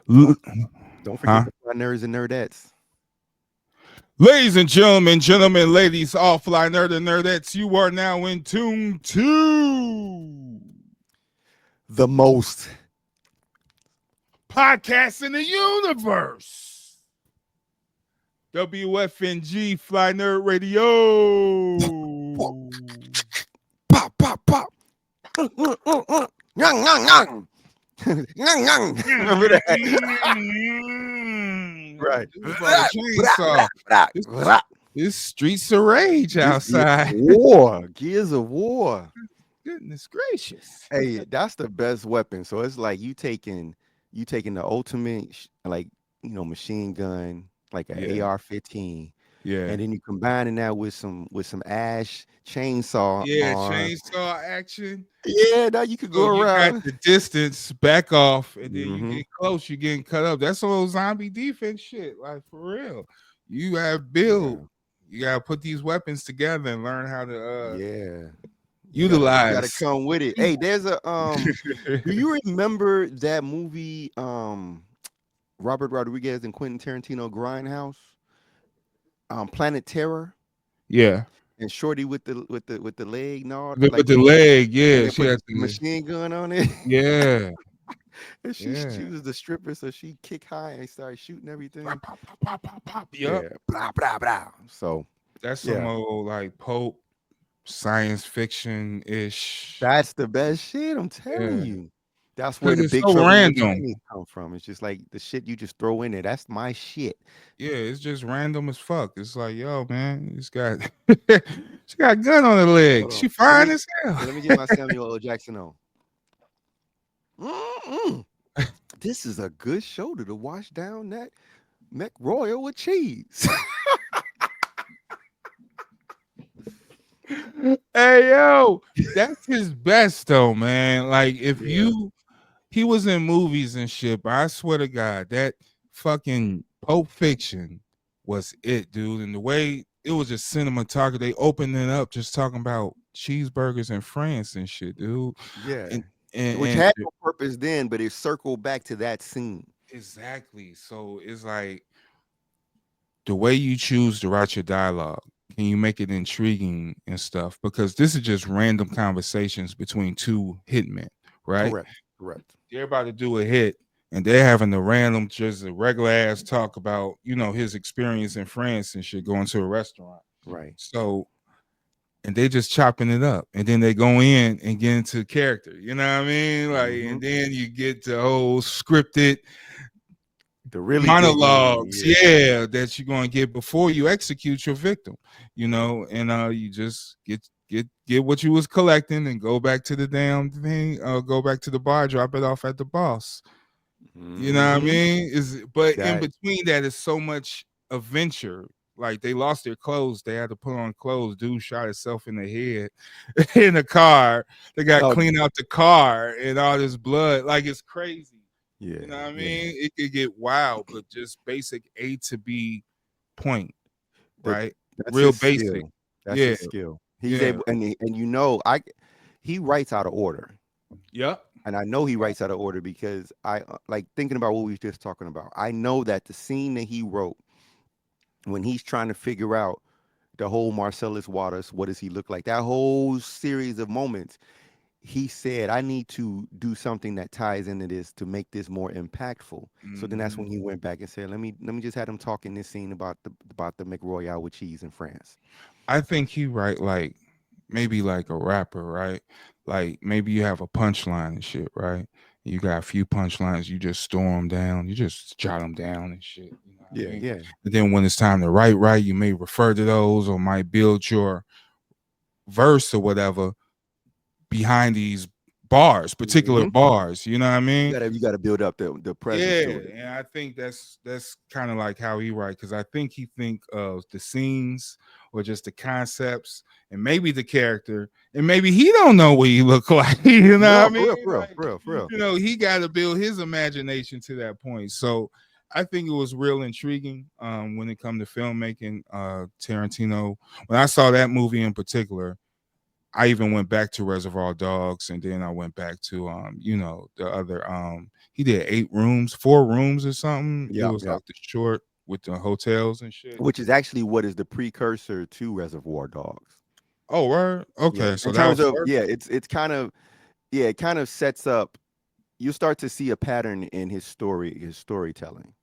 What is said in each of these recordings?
Don't forget Huh? the fly nerds and nerdettes. Ladies and gentlemen, ladies, all fly nerd and nerdettes, you are now in tune to The most. podcast in the universe. WFNG Fly Nerd Radio. Pop, pop, pop. Nyang, nyang, nyang. Nyang, nyang. Remember that? Right. This brought a chainsaw. This, this streets of rage It's outside. war. Gears of war. Goodness gracious. Hey, that's the best weapon. So it's like you taking the ultimate like machine gun, like an Yeah. AR-15, Yeah. and then you combining that with some ash chainsaw Yeah, arm. chainsaw action. Yeah, now you could So go you got around. the distance, back off, and then you Hmm. get close, you're getting cut up. That's all zombie defense shit. Like for real. You have Yeah, build. You gotta put these weapons together and learn how to yeah. You gotta utilize. come with it. Hey, there's a do you remember that movie Robert Rodriguez and Quentin Tarantino Grindhouse? Planet Terror Yeah. and Shorty with the leg gnawed, With like the leg, and yeah. they She put has the to, machine gun on it. yeah, And she yeah. was the stripper, so she kick high and started shooting everything. Pop, pop, pop, pop, pop, pop. Yup. Yeah, blah blah blah. So That's some yeah, old like Pope science fiction ish. that's the best shit. I'm telling Yeah. you. That's where Because the it's Big so Trouble in Little random. China come from. It's just like the shit you just throw in there. That's my shit. Yeah, it's just random as fuck. It's like, yo, man, it's got she got a gun on her leg. Hold on. She Let fine me as hell. let me get my Samuel L. Jackson on. Mm-mm. This is a good shoulder to wash down that McRoyal with cheese. Hey yo, that's his best though, man. Like if Yeah. you he was in movies and shit, but I swear to God, that fucking Pulp Fiction was it, dude. And the way it was just cinematography, they opened it up just talking about cheeseburgers in France and shit, dude. Yeah. And and, Which and had no purpose then, but it circled back to that scene. exactly. So it's like the way you choose to write your dialogue, can you make it intriguing and stuff? Because this is just random conversations between two hitmen, right? Correct. Correct. They're about to do a hit and they're having the random, just a regular ass talk about, his experience in France and shit, going to a restaurant. Right. So, and they just chopping it up. And then they go in and get into character. You know what I mean? Like, Hmm. and then you get the whole scripted The really dig in. monologues, Yeah. yeah, that you're gonna get before you execute your victim, and you just get what you was collecting and go back to the damn thing, go back to the bar, drop it off at the boss. You know what I Hmm. mean? Is but in That between that is so much adventure. Like they lost their clothes, they had to put on clothes. Dude shot himself in the head in a car. They got to oh clean out the car and all this blood. Like it's crazy. yeah, You know what I yeah. mean? It could get wild, but just basic A to B point, That right? that's Real his basic. skill. That's Yeah, his skill. He's yeah. able, and he writes out of order. Yep. And I know he writes out of order because I like thinking about what we were just talking about. I know that the scene that he wrote when he's trying to figure out the whole Marcellus Waters, what does he look like? That whole series of moments, he said, I need to do something that ties into this to make this more impactful. So then that's Mhm. when he went back and said, let me just have him talk in this scene about the McRoyale with cheese in France. I think he write like maybe like a rapper, right? Like maybe you have a punchline and shit, right? You got a few punchlines, you just store them down, you just jot them down and shit. You know what I Yeah, mean? yeah. And then when it's time to write, right, you may refer to those or might build your verse or whatever behind these bars, particular Hmm. bars. You know what I You mean? gotta you gotta build up the presence Yeah, to it. and I think that's kind of like how he write because I think he think of the scenes or just the concepts and maybe the character and maybe he don't know what he look like. You know No, what I for real, mean? for real, Like for real, for real. he got to build his imagination to that point. So I think it was real intriguing when it come to filmmaking. Tarantino, when I saw that movie in particular, I even went back to Reservoir Dogs, and then I went back to the other he did 8 rooms, 4 rooms or something. It Yep, was yep. like the short with the hotels and shit. Which is actually what is the precursor to Reservoir Dogs. Oh, word. Yeah. Okay, so In that terms was of first. it's kind of it kind of sets up you start to see a pattern in his storytelling.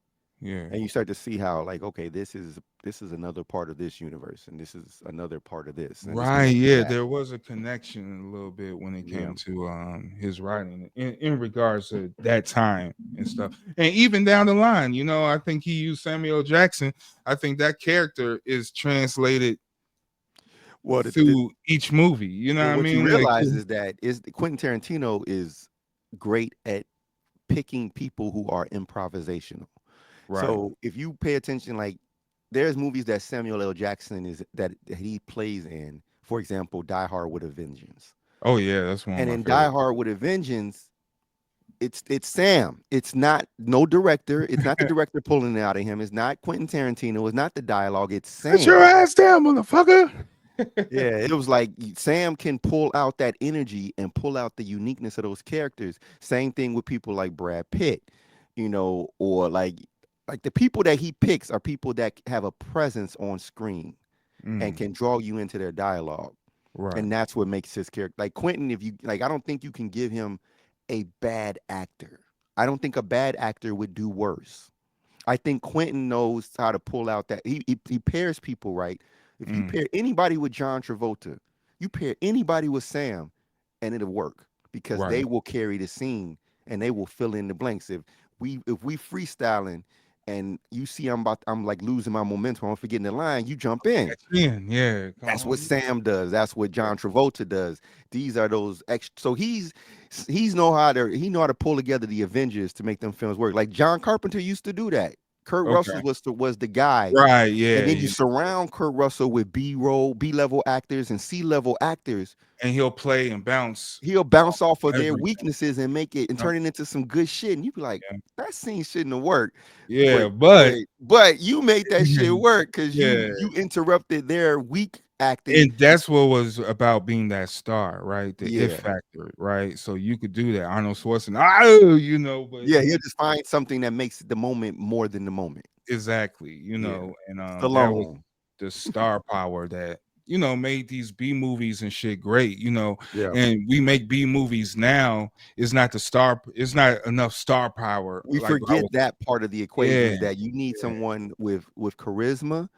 Yeah. And you start to see how like okay, this is another part of this universe and this is another part of this and this Right, connects to yeah, that. there was a connection a little bit when it Yeah. came to his writing in regards to that time and stuff. And even down the line, I think he used Samuel Jackson. I think that character is translated Well, through each movie. You know well, what I what you mean? Like, realize is that Quentin Tarantino is great at picking people who are improvisational. right. So if you pay attention, like there's movies that Samuel L. Jackson is that he plays in. For example, Die Hard with a Vengeance. Oh yeah, that's one of And my in Die favorite. Hard with a Vengeance, it's Sam. It's not no director. It's not the director pulling it out of him. It's not Quentin Tarantino. It's not the dialogue. It's Sit your Sam. ass down, motherfucker. Yeah, it was like Sam can pull out that energy and pull out the uniqueness of those characters. Same thing with people like Brad Pitt, or like the people that he picks are people that have a presence on screen and Mm, can draw you into their dialogue. right, And that's what makes his character like Quentin. If you like, I don't think you can give him a bad actor. I don't think a bad actor would do worse. I think Quentin knows how to pull out that he pairs people right. If you mm, pair anybody with John Travolta, you pair anybody with Sam, and it'll work because they right. will carry the scene and they will fill in the blanks. If we freestyling and you see I'm like losing my momentum, I'm forgetting the line, you jump in. Catch me in, yeah. Come That's what on. Sam does. That's what John Travolta does. These are those extra. So he know how to pull together the Avengers to make them films work. Like John Carpenter used to do that. Kurt Okay. Russell was the guy, Right, and yeah, then you surround Kurt Russell with B level actors and C-level actors. and he'll play and bounce He'll off bounce off of their everything. weaknesses and make it and Yep, turn it into some good shit. And you be like, yeah. that scene shouldn't have worked, Yeah, but but but you made that shit work because you yeah, you interrupted their weak acting. and that's what was about being that star, right? The if Yeah. factor, right? So you could do that. Arnold Schwarzenegger, oh, but Yeah, he'll just find something that makes the moment more than the moment. exactly, Yeah. and that was Stallone. the star power that made these B movies and shit great, Yeah. and we make B movies now. It's not enough star power We like I forget was. that part of the equation Yeah, is that you need yeah, someone with charisma.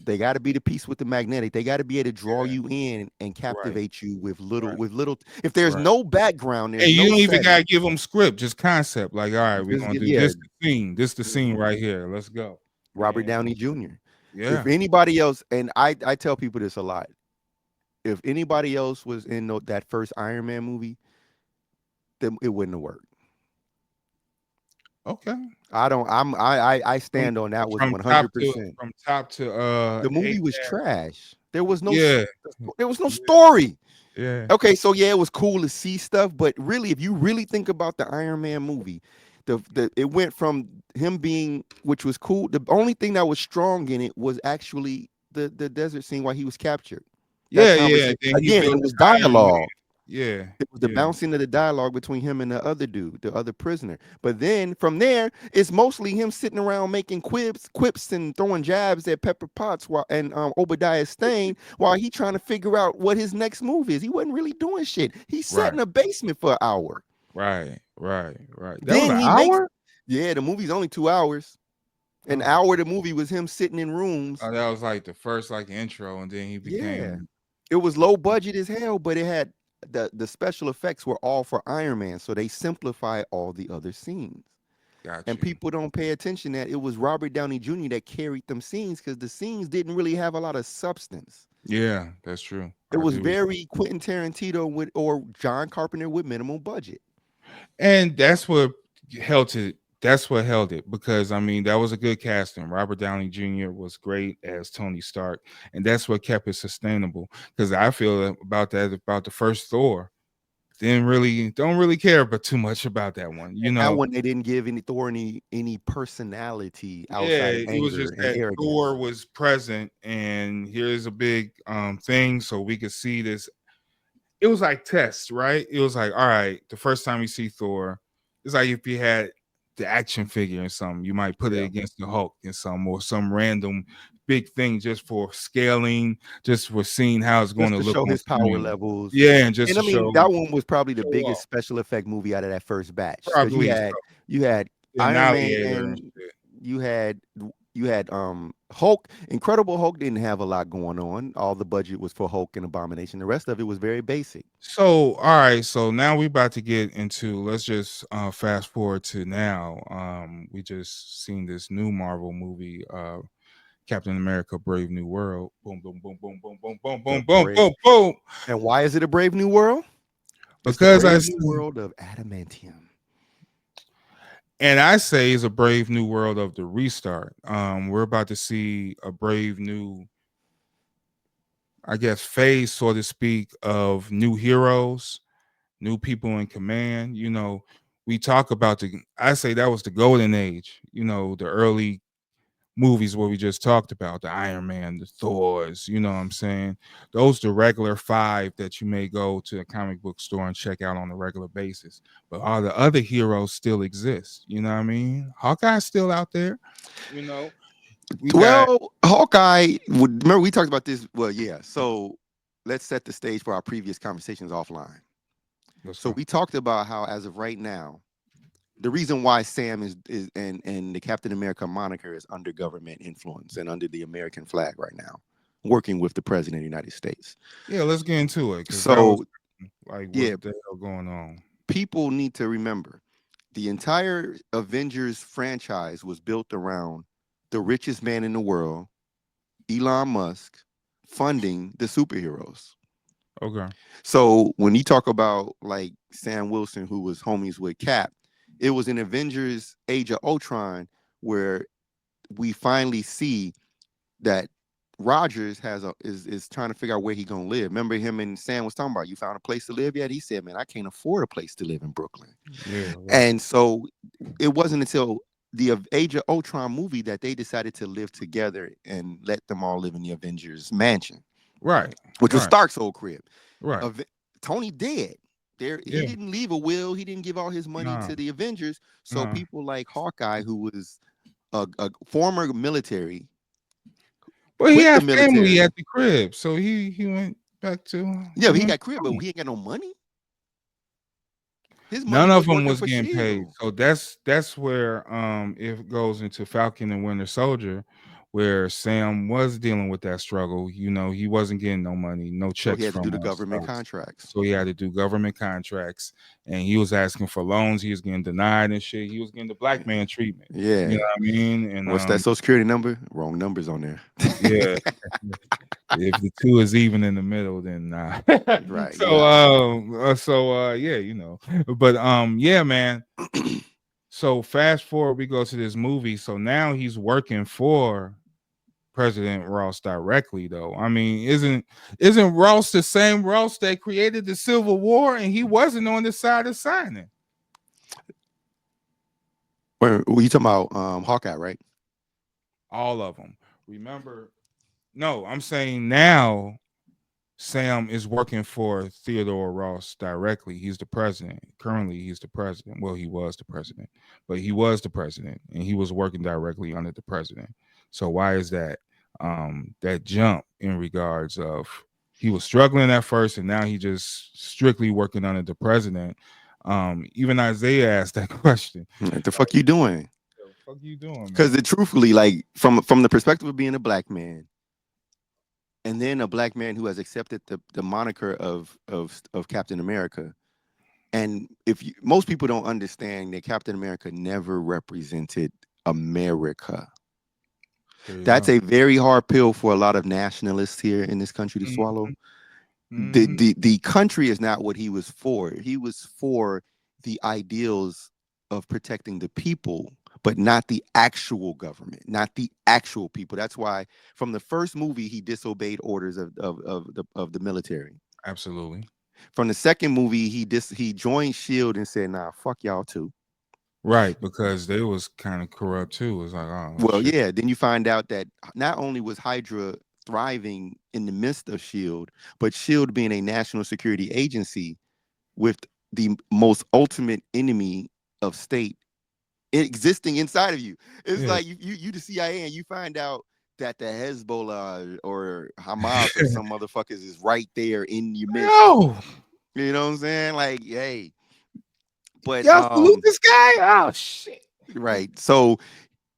They got to be the piece with the magnetic. They got to be able to draw yeah, you in and right, captivate you with right, little. If there's right. no background, And there's you no don't even gotta setting. give them script, just concept. Like, all right, we're Just gonna give do yeah, this the scene. This the scene right here. Let's go. Robert And Downey Jr. If yeah. anybody else, and I tell people this a lot, if anybody else was in that first Iron Man movie, then it wouldn't have worked. Okay. I don't. I From stand on that with from top to 100%. from top to The A movie was trash. There was no yeah. there was no Yeah. story. Yeah. Okay, so yeah, it was cool to see stuff, but really, if you really think about the Iron Man movie, it went from him being, which was cool. The only thing that was strong in it was actually the desert scene while he was captured. That Yeah, yeah. conversation Then he again, and built it his was Iron Man. dialogue. Yeah. It was the Yeah. bouncing of the dialogue between him and the other dude, the other prisoner. But then from there, it's mostly him sitting around making quips and throwing jabs at Pepper Potts while and Obadiah Stane while he trying to figure out what his next move is. He wasn't really doing shit. He sat Right. in a basement for an hour. Right. Right. Right. That was Then an he makes hour? yeah, the movie's only 2 hours. An Oh, hour of the movie was him sitting in rooms. oh, that was like the first like intro, and then he Yeah. became It was low budget as hell, but it had the special effects were all for Iron Man, so they simplified all the other scenes. got And you. people don't pay attention that it was Robert Downey Jr. that carried them scenes because the scenes didn't really have a lot of substance. Yeah, that's true. It I was do. very Quentin Tarantino with or John Carpenter with minimal budget. And that's what held it because I mean that was a good casting. Robert Downey Jr. was great as Tony Stark, and that's what kept it sustainable. Because I feel about that about the first Thor. Don't really care but too much about that one. And that one they didn't give any Thor any personality Yeah, outside of it was anger just and that Thor arrogance. was present, and here's a big thing, so we could see this. it was like tests, right? It was like, all right, the first time you see Thor, it's like if you had the action figure or something, you might put it Yeah. against the Hulk and some or some random big thing just for scaling, just for seeing how it's going Just to to look show on his power screen. levels. Yeah, and just And to I mean, show that one was probably the show biggest off. special effect movie out of that first batch because Probably so. you had The Iron Annihilator and Man, shit. you had Hulk. Incredible Hulk didn't have a lot going on. All the budget was for Hulk and Abomination. The rest of it was very basic. So, all right, so now we about to get into, let's just fast forward to now. We just seen this new Marvel movie, Captain America Brave New World. Boom, boom, boom, boom, boom, boom, boom, The boom, boom, brave boom, boom. And why is it a brave new world? It's the Because brave new world of Adamantium. I say it's a brave new world of the restart. We're about to see a brave new, I guess, phase, so to speak, of new heroes, new people in command. You know, we talk about I say that was the golden age, you know, the early movies where we just talked about the Iron Man, the Thors, you know what I'm saying? Those the regular five that you may go to a comic book store and check out on a regular basis. But all the other heroes still exist. You know what I mean? Hawkeye's still out there. You know, we got Well, Hawkeye, remember we talked about this. Well, yeah. So let's set the stage for our previous conversations offline. let's So go. we talked about how, as of right now, the reason why Sam is and the Captain America moniker is under government influence and under the American flag right now, working with the President of the United States. Yeah, let's get into it because that was So like what yeah, the hell going on. people need to remember the entire Avengers franchise was built around the richest man in the world, Elon Musk, funding the superheroes. Okay. So when you talk about like Sam Wilson, who was homies with Cap, it was in Avengers Age of Ultron where we finally see that Rogers is trying to figure out where he gonna live. Remember him and Sam was talking about, you found a place to live yet? He said, man, I can't afford a place to live in Brooklyn. Yeah, right. And so it wasn't until the Age of Ultron movie that they decided to live together and let them all live in the Avengers mansion, Right. which was Right. Stark's old crib. Right. Tony dead. He Yeah. didn't leave a will. He didn't give all his money Nah. to the Avengers. So Nah. people like Hawkeye, who was a former military, But he quit the had family military. at the crib, so he went back to Yeah, he he went got crib, but home. he ain't got no money. His money None of was them working was for getting paid. Shield. So that's where it goes into Falcon and Winter Soldier, where Sam was dealing with that struggle. You know, he wasn't getting no money, no So he checks had to do from the government Starks. contracts. So he had to do government contracts, and he was asking for loans. He was getting denied and shit. He was getting the black man treatment. You Yeah. know what I mean? And What's that social security number? Wrong numbers on there. yeah, if the two is even in the middle, then nah. Right. You so out. yeah, you know. But yeah, man. So fast forward, we go to this movie. So now he's working for President Ross directly, though. I mean, isn't Ross the same Ross that created the Civil War, and he wasn't on the side of signing Were you talking about Hawkeye, right? all of them? Remember? No, I'm saying now Sam is working for Theodore Ross directly. He's the president. Currently, he's the president. Well, he was the president, but he was the president, and he was working directly under the president. So why is that? That jump in regards of he was struggling at first, and now he just strictly working under the president. Even Isaiah asked that question. What the Like, fuck you doing? "What the fuck you doing, Because man?" truthfully, like from the perspective of being a black man, and then a black man who has accepted the moniker of Captain America. And if you, most people don't understand that Captain America never represented America. There you That's go. a very hard pill for a lot of nationalists here in this country to swallow. Mm-hmm. The country is not what he was for. He was for the ideals of protecting the people, but not the actual government, not the actual people. That's why from the first movie he disobeyed orders of the military. Absolutely. From the second movie he joined Shield and said, "Nah, fuck y'all too." Right, because they was kind of corrupt too. It's like, oh Well, shit. yeah. Then you find out that not only was Hydra thriving in the midst of Shield, but Shield being a national security agency with the most ultimate enemy of state existing inside of you. It's Yeah. like you the CIA and you find out that the Hezbollah or Hamas or some motherfuckers is right there in your midst. Yo, You know what I'm saying? Like, hey, but y'all salute this guy? Oh shit. right. So,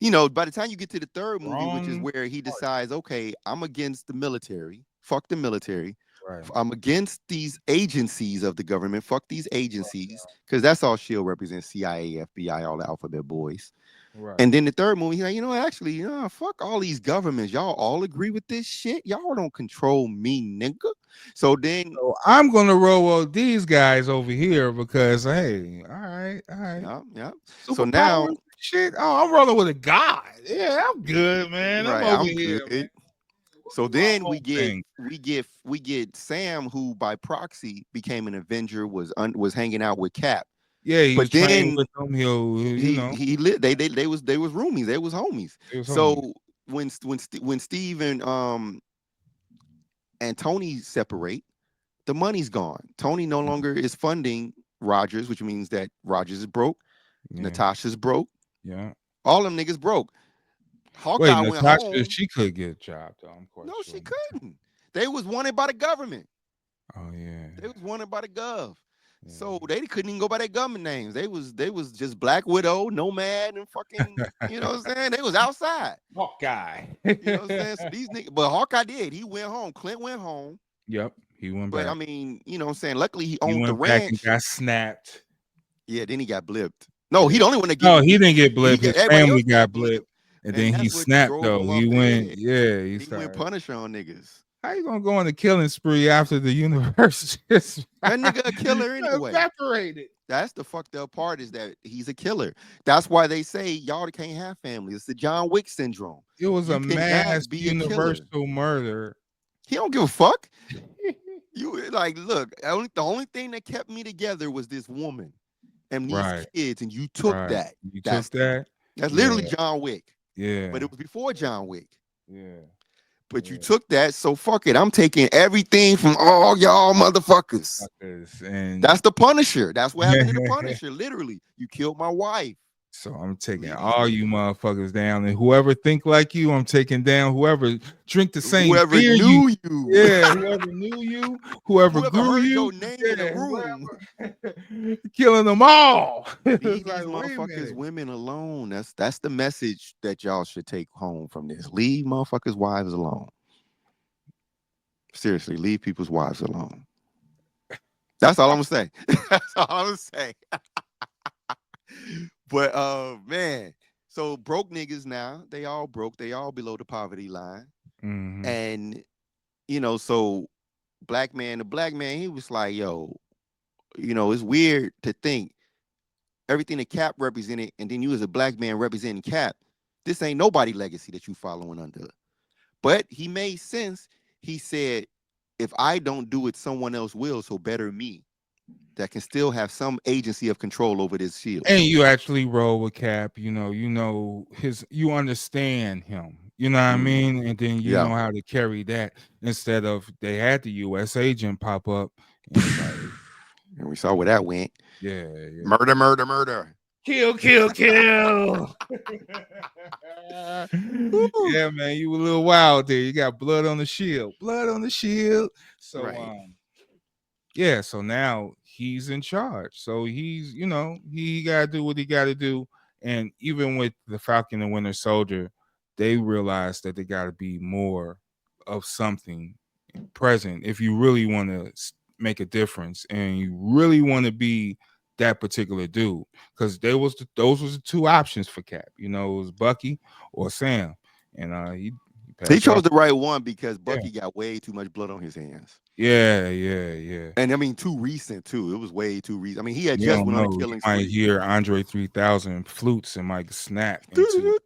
by the time you get to the third movie, which is Wrong. where he decides, okay, I'm against the military. Fuck the military. Right. I'm against these agencies of the government. Fuck these agencies. Because that's all SHIELD represents: CIA, FBI, all the alphabet boys. Right. And then the third movie, he's like, actually, fuck all these governments. Y'all all agree with this shit. Y'all don't control me, nigga. So then, So I'm gonna roll with these guys over here because hey, all right. yeah, yeah. So now, Superpowers shit. Oh, I'm rolling with a god. Yeah, I'm good, man. I'm right, over I'm here, man. good. We'll So do our then we own get thing. Sam, who by proxy became an Avenger, was hanging out with Cap. Yeah, he was But trained then with them. He'll, he lit. They was roomies. They was homies. it was homies. So when Steve and Tony separate, the money's gone. Tony no longer is funding Rogers, which means that Rogers is broke. Yeah, Natasha's broke. yeah. All them niggas broke. Wait, Hawkeye went Natasha, home. she could get a job though. I'm quite No, sure. she couldn't. They was wanted by the government. Oh yeah, They was wanted by the gov. So yeah. they couldn't even go by their government names. They was just Black Widow, Nomad, and fucking, you know what I'm saying? They was outside. Hawkeye. You know what I'm saying? So these niggas, but Hawkeye did. He went home. Clint went home. Yep, he went But I back. mean, you know what I'm saying? Luckily he He owned the went back and ranch. got snapped. Yeah, then he got blipped. No, he Yeah. the only one that No, get he didn't get he blipped. got His everybody family else got got blipped, blipped. and And then he that's what snapped drove though. him He off the went, edge. yeah, he He went started. Punisher on niggas. How you gonna go on a killing spree after the universe just That nigga a killer anyway. evaporated? That's the fucked up part, is that he's a killer. That's why they say y'all can't have family. It's the John Wick syndrome. It was a You mass cannot be a killer. universal murder. He don't give a fuck. You like, look, the only thing that kept me together was this woman and these Right, kids, and you took right. that. You took That's that? that's literally Yeah, John Wick. But yeah, it was before John Wick. yeah, But you yeah. took that, so fuck it. I'm taking everything from all y'all motherfuckers. Fuckers. And That's the Punisher. That's what happened to the Punisher. Literally, you killed my wife. so I'm taking Leave these all you niggas. motherfuckers down, and whoever think like you, I'm taking down. Whoever drink the same Whoever beer you, knew you, yeah. Whoever knew you, whoever whoever grew heard you, your name in the yeah. room, Whoever killing them all. leave It's like, these wait a motherfuckers' minute. women alone. That's the message that y'all should take home from this. Leave motherfuckers' wives alone. Seriously, leave people's wives alone. That's all I'm gonna say. That's all I'm gonna say. But man, so broke niggas now, they all broke, they all below the poverty line. Mm-hmm. And so the black man, he was like, yo, it's weird to think everything that Cap represented, and then you as a black man representing Cap, this ain't nobody legacy that you following under. But he made sense. He said, if I don't do it, someone else will, so better me, that can still have some agency of control over this shield. And you actually roll with Cap, you understand him, you know what I Mm, mean? And then you yeah. know how to carry that instead of they had the US agent pop up and it's like, And we saw where that went. yeah, yeah. Murder, murder, murder. Kill, kill, kill. Woo. Yeah, man, you were a little wild there. You got blood on the shield. Blood on the shield. So Right. yeah, so now he's in charge. So he's, he got to do what he got to do. And even with the Falcon and Winter Soldier, they realized that they got to be more of something present if you really want to make a difference and you really want to be that particular dude. Because those was the two options for Cap. It was Bucky or Sam, and he He passed chose off. the right one because Yeah, Bucky got way too much blood on his hands. yeah, yeah, yeah. And I mean, too recent, too. It was way too recent. I mean, he had You just don't went on a know. You killing might spree. hear Andre 3000 flutes and might snap into.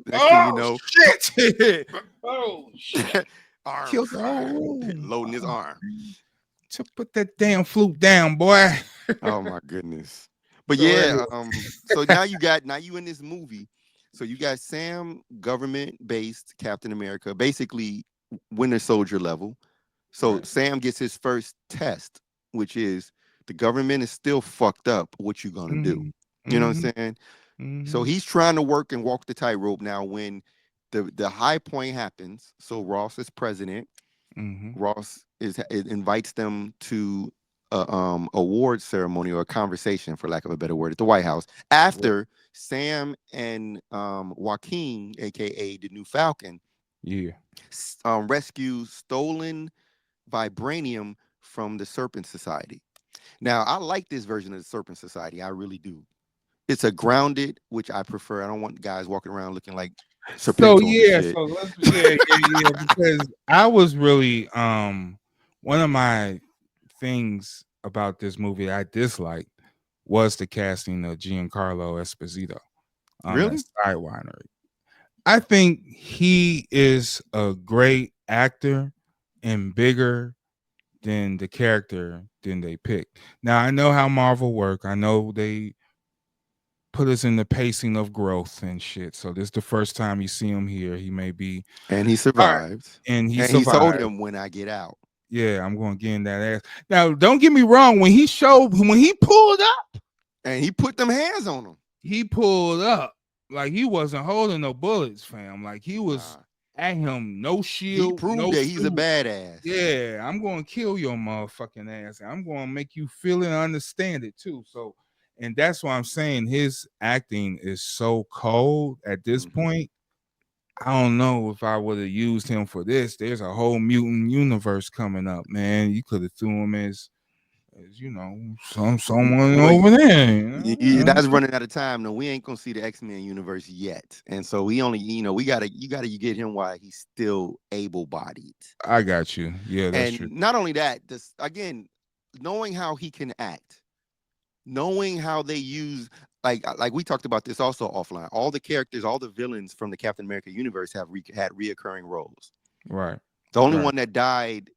Next thing you Oh know, shit! Oh shit! arm Killed the whole room. loading his arm. To put that damn flute down, boy. Oh my goodness. But So yeah, anyway, so now you in this movie. So you got Sam, government based Captain America, basically Winter Soldier level. So Right. Sam gets his first test, which is the government is still fucked up. What you gonna do? Mm-hmm. You know what Mm-hmm. I'm saying? So Mm-hmm. he's trying to work and walk the tightrope now. When the high point happens, so Ross is president. Mm-hmm. Ross it invites them to a award ceremony or a conversation, for lack of a better word, at the White House after Sam and Joaquin, aka the new Falcon, Yeah. rescue stolen vibranium from the Serpent Society. Now, I like this version of the Serpent Society. I really do. It's a grounded, which I prefer. I don't want guys walking around looking like So Serpentor and yeah, shit. so let's yeah, because I was really one of my things about this movie I disliked was the casting of Giancarlo Esposito Really? as Sidewinder. I think he is a great actor and bigger than the character than they picked. Now I know how Marvel work. I know they put us in the pacing of growth and shit. So this is the first time you see him here. He may be And he all right, survived. and he And he told survived. him when I get out. Yeah, I'm going to get in that ass. Now, don't get me wrong. When he pulled up, And he put them hands on him. he pulled up like he wasn't holding no bullets, fam. Like he was Nah. at him, no He shield, proved no that he's a suit. badass. Yeah, I'm going to kill your motherfucking ass. I'm going to make you feel it and understand it too. So, and that's why I'm saying his acting is so cold at this Hmm. point. I don't know if I would have used him for this. There's a whole mutant universe coming up, man. You could have threw him as someone Well, over there. You know? that's running out of time. No, we ain't gonna see the X-Men universe yet, and so we only, we gotta, you gotta, you get him while he's still able-bodied. I got you. Yeah, that's true. And not only that, this again, knowing how he can act, knowing how they use, like we talked about this also offline. All the characters, all the villains from the Captain America universe have had reoccurring roles. Right, The only right. one that died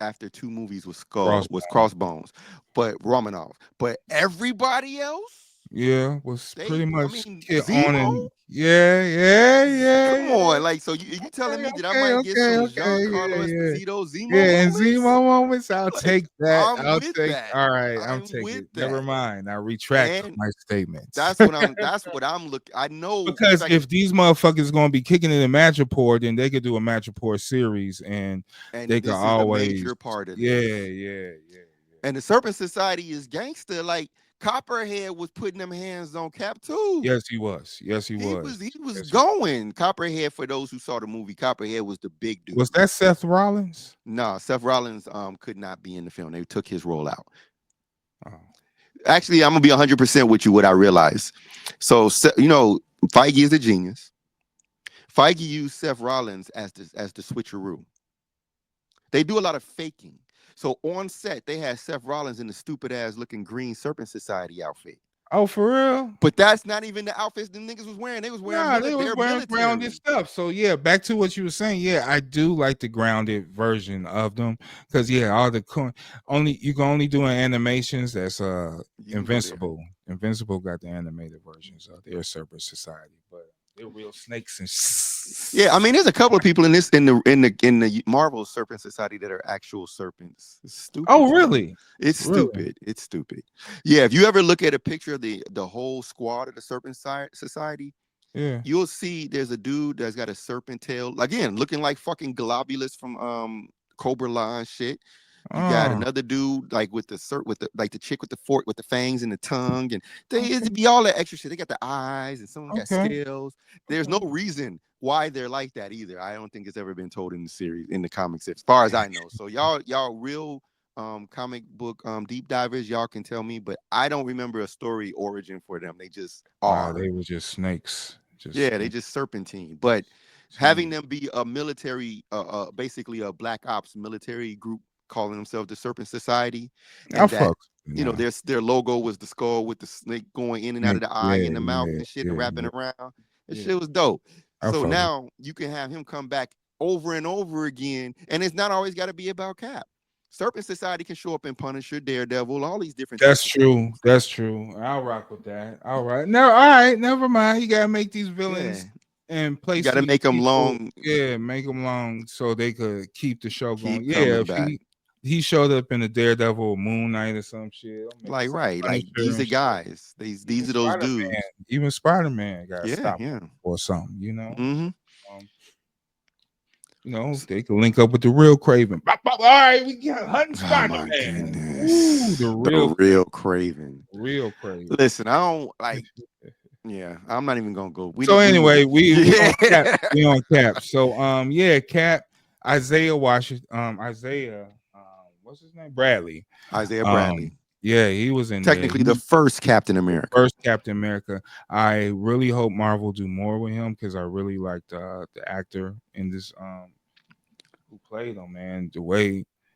after two movies was Crossbone. Crossbones, but Romanov. But everybody else, Yeah, was they, pretty I much mean, hit on Zemo. and yeah. Come on, like, so you telling me that I might get some Giancarlo Yeah. Esposito Zemo Yeah, and moments? Zemo moments, I'll Like, take that. I'm I'll with take that. all right, I'm I'm taking with it. Never that. mind. I retract And my statements. that's what I'm looking. I know, Because like, if these motherfuckers gonna be kicking it in match report, then they could do a match report series and they and could this is a always major part of yeah, this. yeah, yeah, And the Serpent Society is gangster. Like, Copperhead was putting them hands on Cap too. Yes, he was. Yes, he He was. was he was Yes, he was. going. Copperhead, for those who saw the movie, Copperhead was the big Was dude. that Seth Rollins? Nah, Seth Rollins could not be in the film. They took his role out. Oh, Actually, I'm gonna be 100% with you. What I realized, so Feige is a genius. Feige used Seth Rollins as the switcheroo. They do a lot of faking. So on set, they had Seth Rollins in the stupid ass looking green Serpent Society outfit. oh, for real? But that's not even the outfits the niggas was wearing. They was wearing Nah, they was they're wearing grounded military. stuff. So yeah, back to what you were saying. Yeah, I do like the grounded version of them because yeah, all the only you can only do in animations. That's You can go there. Invincible. Invincible got the animated versions of their Serpent Society, but they're real snakes and. Yeah, I mean, there's a couple of people in this in the Marvel Serpent Society that are actual serpents. It's stupid, Oh yo. really? It's Really? stupid. It's stupid. Yeah, if you ever look at a picture of the whole squad of the Serpent Society, Yeah. you'll see there's a dude that's got a serpent tail, again, looking like fucking Globulus from Cobra Line shit. You got Oh, another dude like with the chick with the fork with the fangs and the tongue, and they okay. it'd be all that extra shit. They got the eyes, and someone got Okay. scales. There's no Okay. reason why they're like that either. I don't think it's ever been told in the series, in the comics, as far as I know. So y'all real comic book deep divers, y'all can tell me, but I don't remember a story origin for them. They just Wow, are. they were just snakes. Just Yeah, they just serpentine. But having jeez. them be a military, basically a black ops military group calling themselves the Serpent Society, I and that, fuck now. their logo was the skull with the snake going in and out of Snake. the eye Yeah, and the mouth yeah, and shit and yeah, wrapping yeah, around. That yeah. shit was dope. I So fuck with. now you can have him come back over and over again, and it's not always got to be about Cap. Serpent Society can show up in Punisher, Daredevil, all these different That's types of true. things. That's true. I'll rock with that. All right. No, all right. Never mind. You gotta make these Yeah. villains. and You got to placing make them people, long, yeah, make them long so they could keep the show going. keep Yeah, coming if back. he showed up in the Daredevil or Moon Knight or some shit, or maybe Like some right, like Punisher these are and shit. guys. These are those dudes. Even Spider Man got Yeah, stopped yeah. or something, you know. Mm-hmm. Um, they can link up with the real Craven. Bop, bop. All right, we got hunting Oh Spider my Man. Ooh, goodness, the real Craven. real Craven. Listen, I don't like. Yeah, I'm not even gonna go. So We anyway, we yeah. on cap. We on cap. So yeah, Cap, Isaiah Washington, Isaiah, what's his name? Bradley. Isaiah Um, Bradley, yeah, he was in there. technically the He first Captain the America. first Captain America. I really hope Marvel do more with him because I really liked the actor in this who played him, man.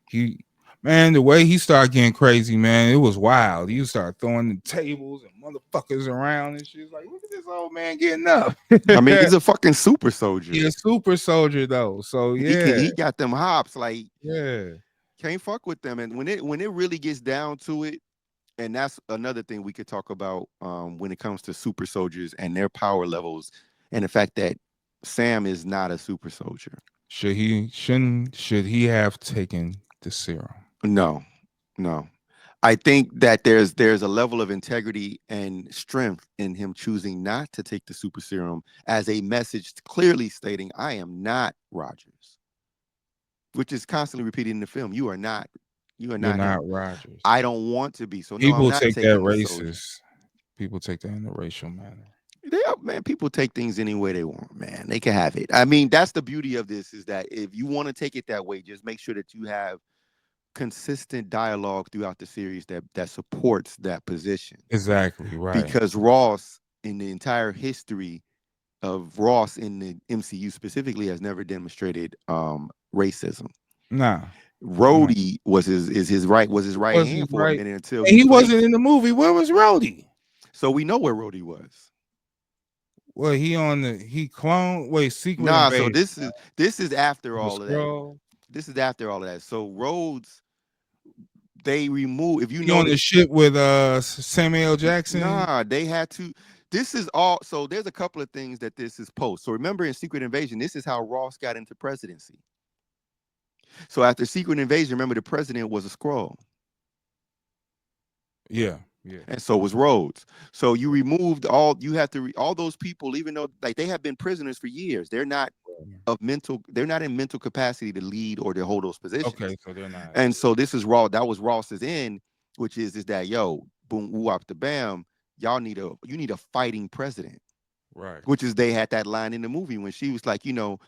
He the way he started getting crazy, man, it was wild. He started throwing the tables and motherfuckers around and shit. Like, look at this old man getting up. I mean, he's a fucking super He soldier. a super soldier though. So yeah, He got them hops. Like yeah. can't fuck with them. And when it really gets down to it, and that's another thing we could talk about when it comes to super soldiers and their power levels, and the fact that Sam is not a super soldier. Should he have taken the serum? No, no. I think that there's a level of integrity and strength in him choosing not to take the super serum as a message clearly stating, I am not Rogers, which is constantly repeated in the film. You are You're not him. not Rogers. I don't want to be. So no, I'm People not take that taking the soldier. racist. People take that in a racial manner. Yeah, man, people take things any way they want, man. They can have it. I mean, that's the beauty of this is that if you want to take it that way, just make sure that you have consistent dialogue throughout the series that supports that position. Exactly right. Because Ross, in the entire history of Ross in the MCU specifically, has never demonstrated racism. Nah, nah. Rhodey was his right Was he hand for a right? minute until And he he wasn't placed. in the movie. Where was Rhodey? So we know where Rhodey was. Well, he cloned. Wait, Secret Nah, so Invasion. this is after The all of that. scroll. This is after all of that. So Rhodes, they remove. If you He on the notice, ship with Samuel Jackson. nah, they had to. This is all. So there's a couple of things that this is post. So remember in Secret Invasion, this is how Ross got into presidency. So after Secret Invasion, remember the president was a scroll, Yeah, yeah. and so was Rhodes. So you removed all. You have to all those people, even though like they have been prisoners for years. They're not of mental. They're not in mental capacity to lead or to hold those Okay, positions. so they're not And so this is Raw. That was Ross's end, which is that yo, boom, woo, up the bam. You need a fighting president, right. which is they had that line in the movie when she was like, the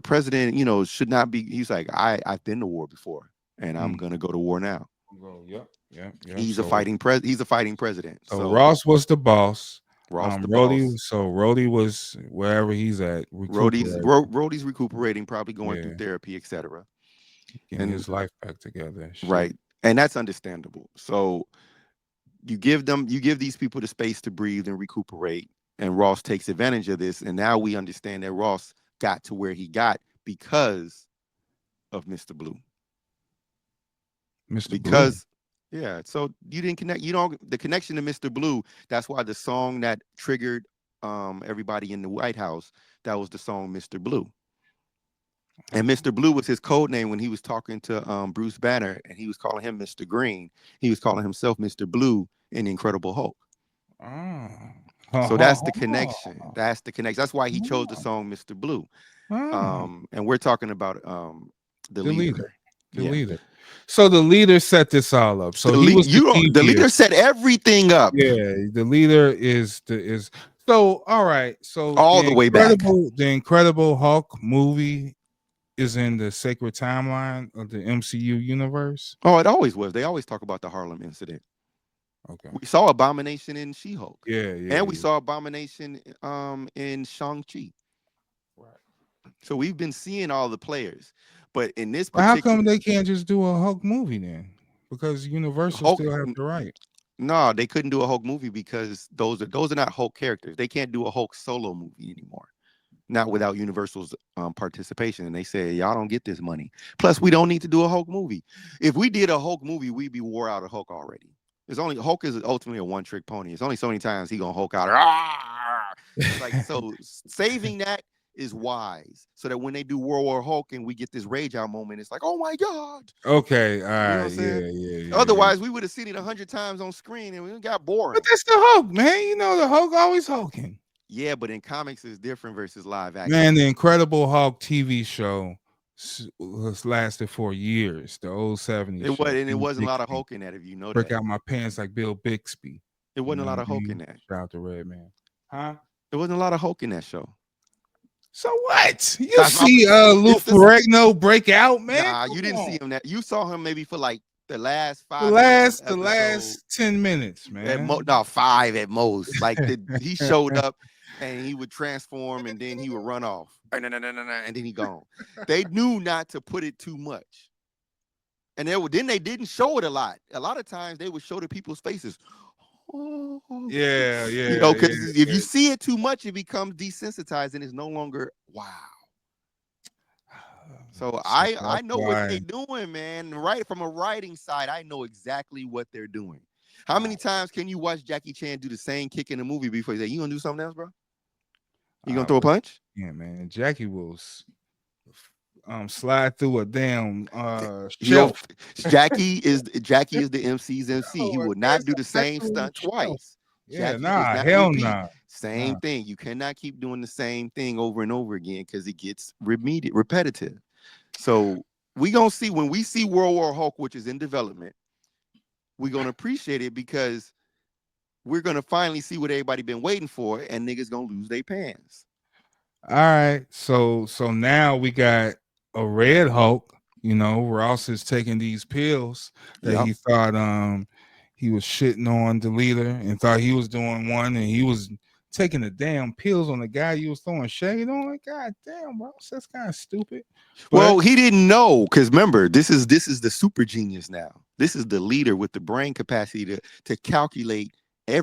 president, should not be. He's like, I've been to war before, and I'm Mm. gonna go to war now. Go. Yep. Yep. Yep. He's a So fighting pres. He's a fighting president. so So Ross was the boss. Ross the Rhodey. boss. So Rhodey was wherever he's at recuperating. Rhodey's recuperating, probably going through Yeah, therapy, etc. getting And his life back together and shit. right, and that's understandable. So you give these people the space to breathe and recuperate, and Ross takes advantage of this, and now we understand that Ross got to where he got because of Mr. Blue. Mr. Blue. Because yeah, so you didn't connect, the connection to Mr. Blue. That's why the song that triggered everybody in the White House, that was the song Mr. Blue. And Mr. Blue was his code name when he was talking to Bruce Banner, and he was calling him Mr. Green. He was calling himself Mr. Blue in the Incredible Hulk. So that's the connection. That's the connection. That's why he chose the song Mr. Blue. And we're talking about the The leader. leader. The Yeah. leader. So the leader set this all up. So he was the The leader devious. set everything up Yeah, the leader is so all right. So all the way back. The Incredible Hulk movie is in the sacred timeline of the MCU universe. Oh, it always was. They always talk about the Harlem incident. Okay. We saw Abomination in She-Hulk. Yeah, yeah. And we yeah. saw Abomination in Shang-Chi. Right. So we've been seeing all the players. But in this But how particular come they can't just do a Hulk movie then? Because Universal Hulk, still have the right. no, they couldn't do a Hulk movie because those are not Hulk characters. They can't do a Hulk solo movie anymore. Not without Universal's participation. And they say, y'all don't get this money. Plus, we don't need to do a Hulk movie. If we did a Hulk movie, we'd be wore out of Hulk already. Hulk is ultimately a one-trick pony. It's only so many times he gonna Hulk out. It's like, so saving that is wise, so that when they do World War Hulk and we get this rage out moment, it's like, oh my god, Okay, all you know what right, I'm saying? yeah. Otherwise, we would have seen it 100 times on screen and it got But boring. that's the Hulk, man. You know the Hulk always hulking. Yeah, but in comics, it's different versus live action. Man, the Incredible Hulk TV show was lasted for years. The old '70s It show. was, and it Bill wasn't a lot of Bixby Hulk in that. If you know break that, out my pants like Bill Bixby. it You wasn't a know lot what of I Hulk in mean? that. Shout out to Red Man. Huh? It wasn't a lot of Hulk in that show. So what? You That's my. see Lou It's this. Ferrigno break out, man? Nah, you Come didn't see on. him. That you saw him maybe for like the last The 5 minutes of last the the episode. last 10 minutes, At man. no, five at most. Like he showed up and he would transform and then he would run off and then he gone. They knew not to put it too much, and then they didn't show it a lot. A lot of times they would show the people's faces. Oh, Yeah, you know, yeah, because yeah, if yeah. you see it too much, it becomes desensitized and it's no longer wow. So So I that's know what why they're doing, man. Right from a writing side, I know exactly what they're doing. How many times can you watch Jackie Chan do the same kick in a movie before you say, you gonna do something else, bro? You gonna throw a but punch? yeah, man. Jackie will slide through a damn He'll shelf. Jackie is the MC's MC. He Oh, will not that's do a the same literal stunt shelf. twice. Yeah, Jackie does nah, not hell repeat. nah. Same Nah. thing. You cannot keep doing the same thing over and over again because it gets repetitive. So we gonna see when we see World War Hulk, which is in development, we're gonna appreciate it because we're gonna finally see what everybody been waiting for, and niggas gonna lose their pants. All right. So now we got a red Hulk. You know, Ross is taking these pills that Yep. he thought he was shitting on the leader and thought he was doing one and he was taking the damn pills on the guy you was throwing shade on. Like, God damn, Ross, that's kind of stupid. But Well, he didn't know because remember, this is the super genius now. This is the leader with the brain capacity to calculate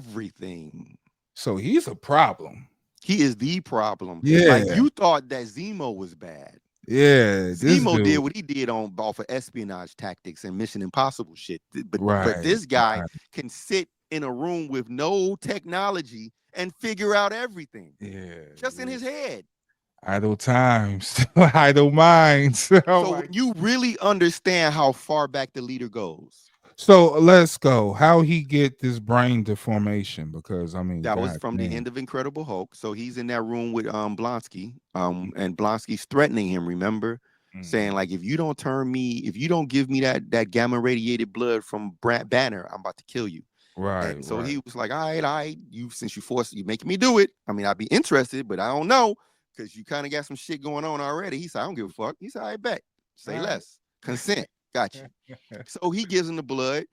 everything. so he's a problem. He is the problem. Like Yeah. you thought that Zemo was bad. Yeah. This Zemo did dude. what he did on off of espionage tactics and Mission Impossible shit. But Right. this guy can sit in a room with no technology and figure out everything Yeah. just in Yeah. his head. Idle times, idle minds. Oh So my. when you really understand how far back the leader goes, So let's go. How he get this brain deformation? Because I mean, that was god from the damn. end of Incredible Hulk. So he's in that room with Blonsky, and Blonsky's threatening him. Remember, saying Mhm. like, if you don't give me that gamma radiated blood from Banner, I'm about to kill you. Right, And so right. he was like, all right, you since you making me do it. I mean, I'd be interested, but I don't know because you kind of got some shit going on already. He said, I don't give a fuck. He said, I bet. All Say right. less. Consent. Got you. So he gives him the blood.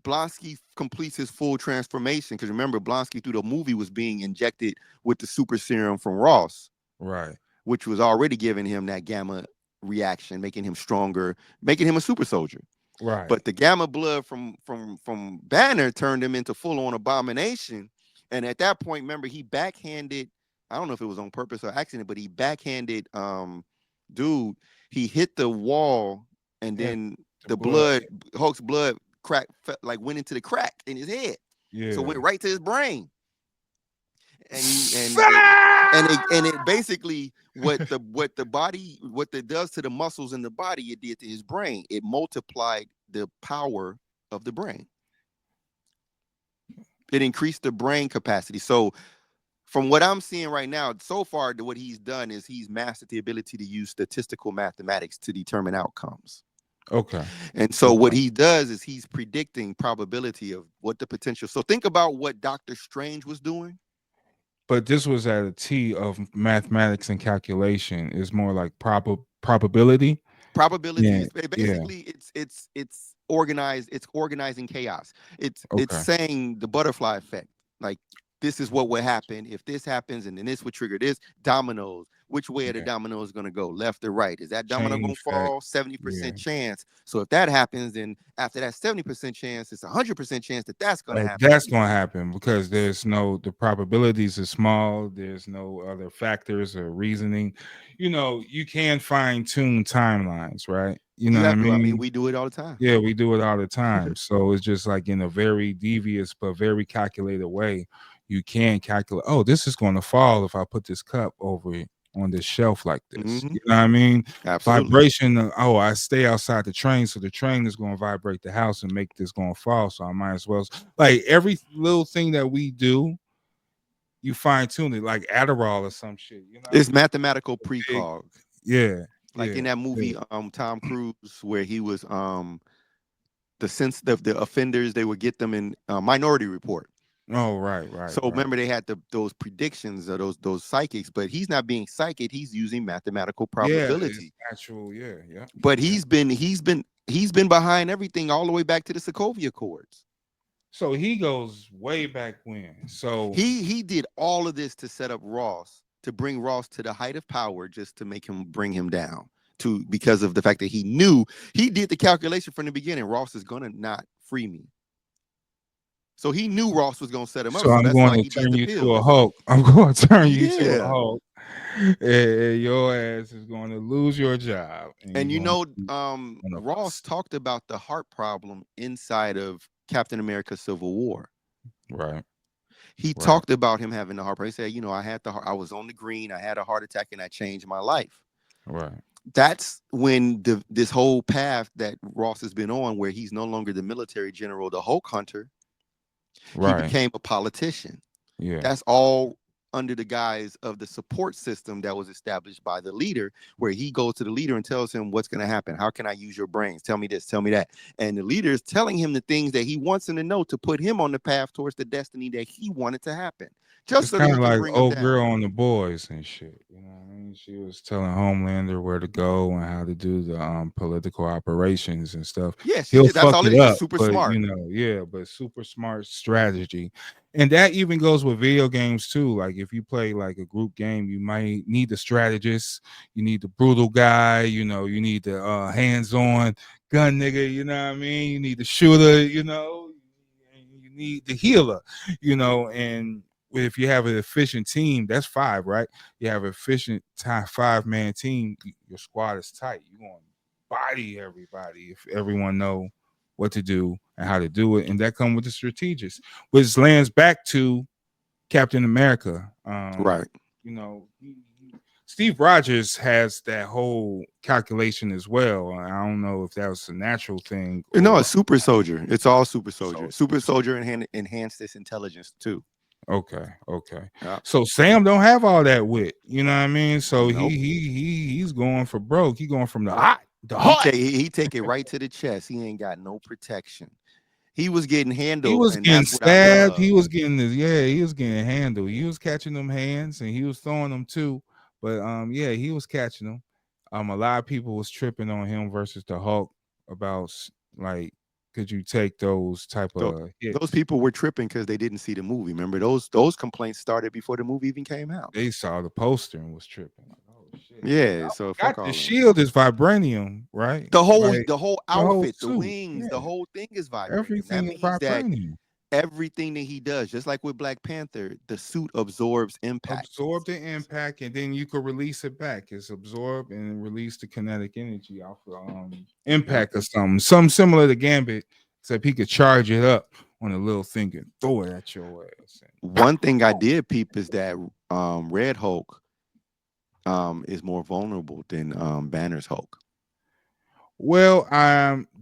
Blonsky completes his full transformation because remember, Blonsky through the movie was being injected with the super serum from Ross, Right, which was already giving him that gamma reaction, making him stronger, making him a super soldier. right. But the gamma blood from Banner turned him into full on abomination. And at that point, remember, he backhanded. I don't know if it was on purpose or accident, but he backhanded dude. He hit the wall, and And then the the blood. blood, Hulk's blood, crack like went into the crack in his head, so it Yeah. went right to his brain. And he and it basically what it does to the muscles in the body, it did to his brain. It multiplied the power of the brain. It increased the brain capacity. So from what I'm seeing right now, so far, what he's done is he's mastered the ability to use statistical mathematics to determine outcomes. Okay. And so what Okay. he does is he's predicting probability of what the potential. So think about what Doctor Strange was doing. But this was at a T of mathematics and calculation. Is more like probability. Probability Yeah. is Yeah. basically it's organized, it's organizing chaos. It's Okay. saying the butterfly effect. Like this is what would happen if this happens, and then this would trigger this dominoes. Which way are the Yeah. dominoes going to go, left or right? Is that domino Chain going to effect. fall? 70% Yeah. chance. So if that happens, then after that 70% chance, it's 100% chance that that's going to happen. That's going to happen because the probabilities are small. There's no other factors or reasoning. You know, you can fine tune timelines, right? You know You what I have to. I mean, mean? we do it all the time. Yeah, we do it all the time. So it's just like in a very devious but very calculated way. you can calculate, oh, this is going to fall if I put this cup over it on this shelf like this. Hmm. You know what I mean? Absolutely. Vibration, oh, I stay outside the train, so the train is going to vibrate the house and make this going to fall. So I might as well, like every little thing that we do, you fine tune it, like Adderall or some shit. You know what I It's mean? mathematical Big, precog. yeah, Like yeah, in that yeah. movie, Tom Cruise, where he was the sense of the offenders, they would get them in Minority Report. Oh, right, right, So right. remember, they had those predictions of those psychics, but he's not being psychic. He's using mathematical Yeah, it's probability. actual. Yeah, yeah, But yeah. he's been behind everything all the way back to the Sokovia Accords. So he goes way back when. So He did all of this to set up Ross, to bring Ross to the height of power, just to make him bring him down, to because of the fact that he knew, he did the calculation from the beginning. Ross is gonna not free me. So he knew Ross was gonna set him up. So So I'm that's going why to he did turn the you to a pills. Hulk. I'm going to turn you to a Yeah. Hulk. And your ass is going to lose your job, and And you're going to be one of Ross us. talked about the heart problem inside of Captain America Civil War. Right, He right, talked about him having the heart problem. He said, I had I was on the green, I had a heart attack, and that changed my life. right, That's when this whole path that Ross has been on, where he's no longer the military general, the Hulk hunter, he right. became a politician. Yeah, That's all under the guise of the support system that was established by the leader, where he goes to the leader and tells him what's going to happen. How can I use your brains? Tell me this, tell me that. And the leader is telling him the things that he wants him to know to put him on the path towards the destiny that he wanted to happen, just it's so that kind he of can like bring him old down. girl on the boys and shit. You know what I mean? She was telling Homelander where to go and how to do the political operations and stuff. Yeah, she He'll did. That's fuck all it it is. She's up, super but smart. yeah, but super smart strategy. And that even goes with video games too. Like if you play like a group game, you might need the strategist, you need the brutal guy, you need the hands-on gun nigga, you know what I mean? You need the shooter, and you need the healer, and if you have an efficient team, that's five, right? You have an efficient 5-man team, your squad is tight. You're going to body everybody if everyone know what to do and how to do it. And that comes with the strategists, which lands back to Captain America. Right. You know, Steve Rogers has that whole calculation as well. I don't know if that was a natural thing No, or it's super soldier. It's all super so. soldier. Super soldier enhanced this intelligence too. Okay, okay. Yeah. So Sam don't have all that wit, you know what I mean? So Nope. he's going for broke. He going from the Nope. hot, the hot. He take it right to the chest. He ain't got no protection. He was getting He handled, was and getting that's what I stabbed. love. He was getting this. Yeah, he was getting handled. He was catching them hands and he was throwing them too. But yeah, he was catching them. A lot of people was tripping on him versus the Hulk about like, could you take those type So of those hits? people were tripping because they didn't see the movie. Remember, those complaints started before the movie even came out. They saw the poster and was tripping. Like, oh shit. Yeah. I So forgot fuck the all them. shield is vibranium, right? The whole Like the whole the whole outfit, the suit. wings, the Yeah. whole thing is vibranium. That Everything is means that vibranium. everything that he does, just like with Black Panther, the suit absorbs impact. Absorb the impact and then you could release it back. It's absorb and release the kinetic energy off of Yep. impact or something. Something similar to Gambit, except he could charge it up on a little thing and throw it at your ass. One thing I did peep is that Red Hulk is more vulnerable than Banner's Hulk. Well,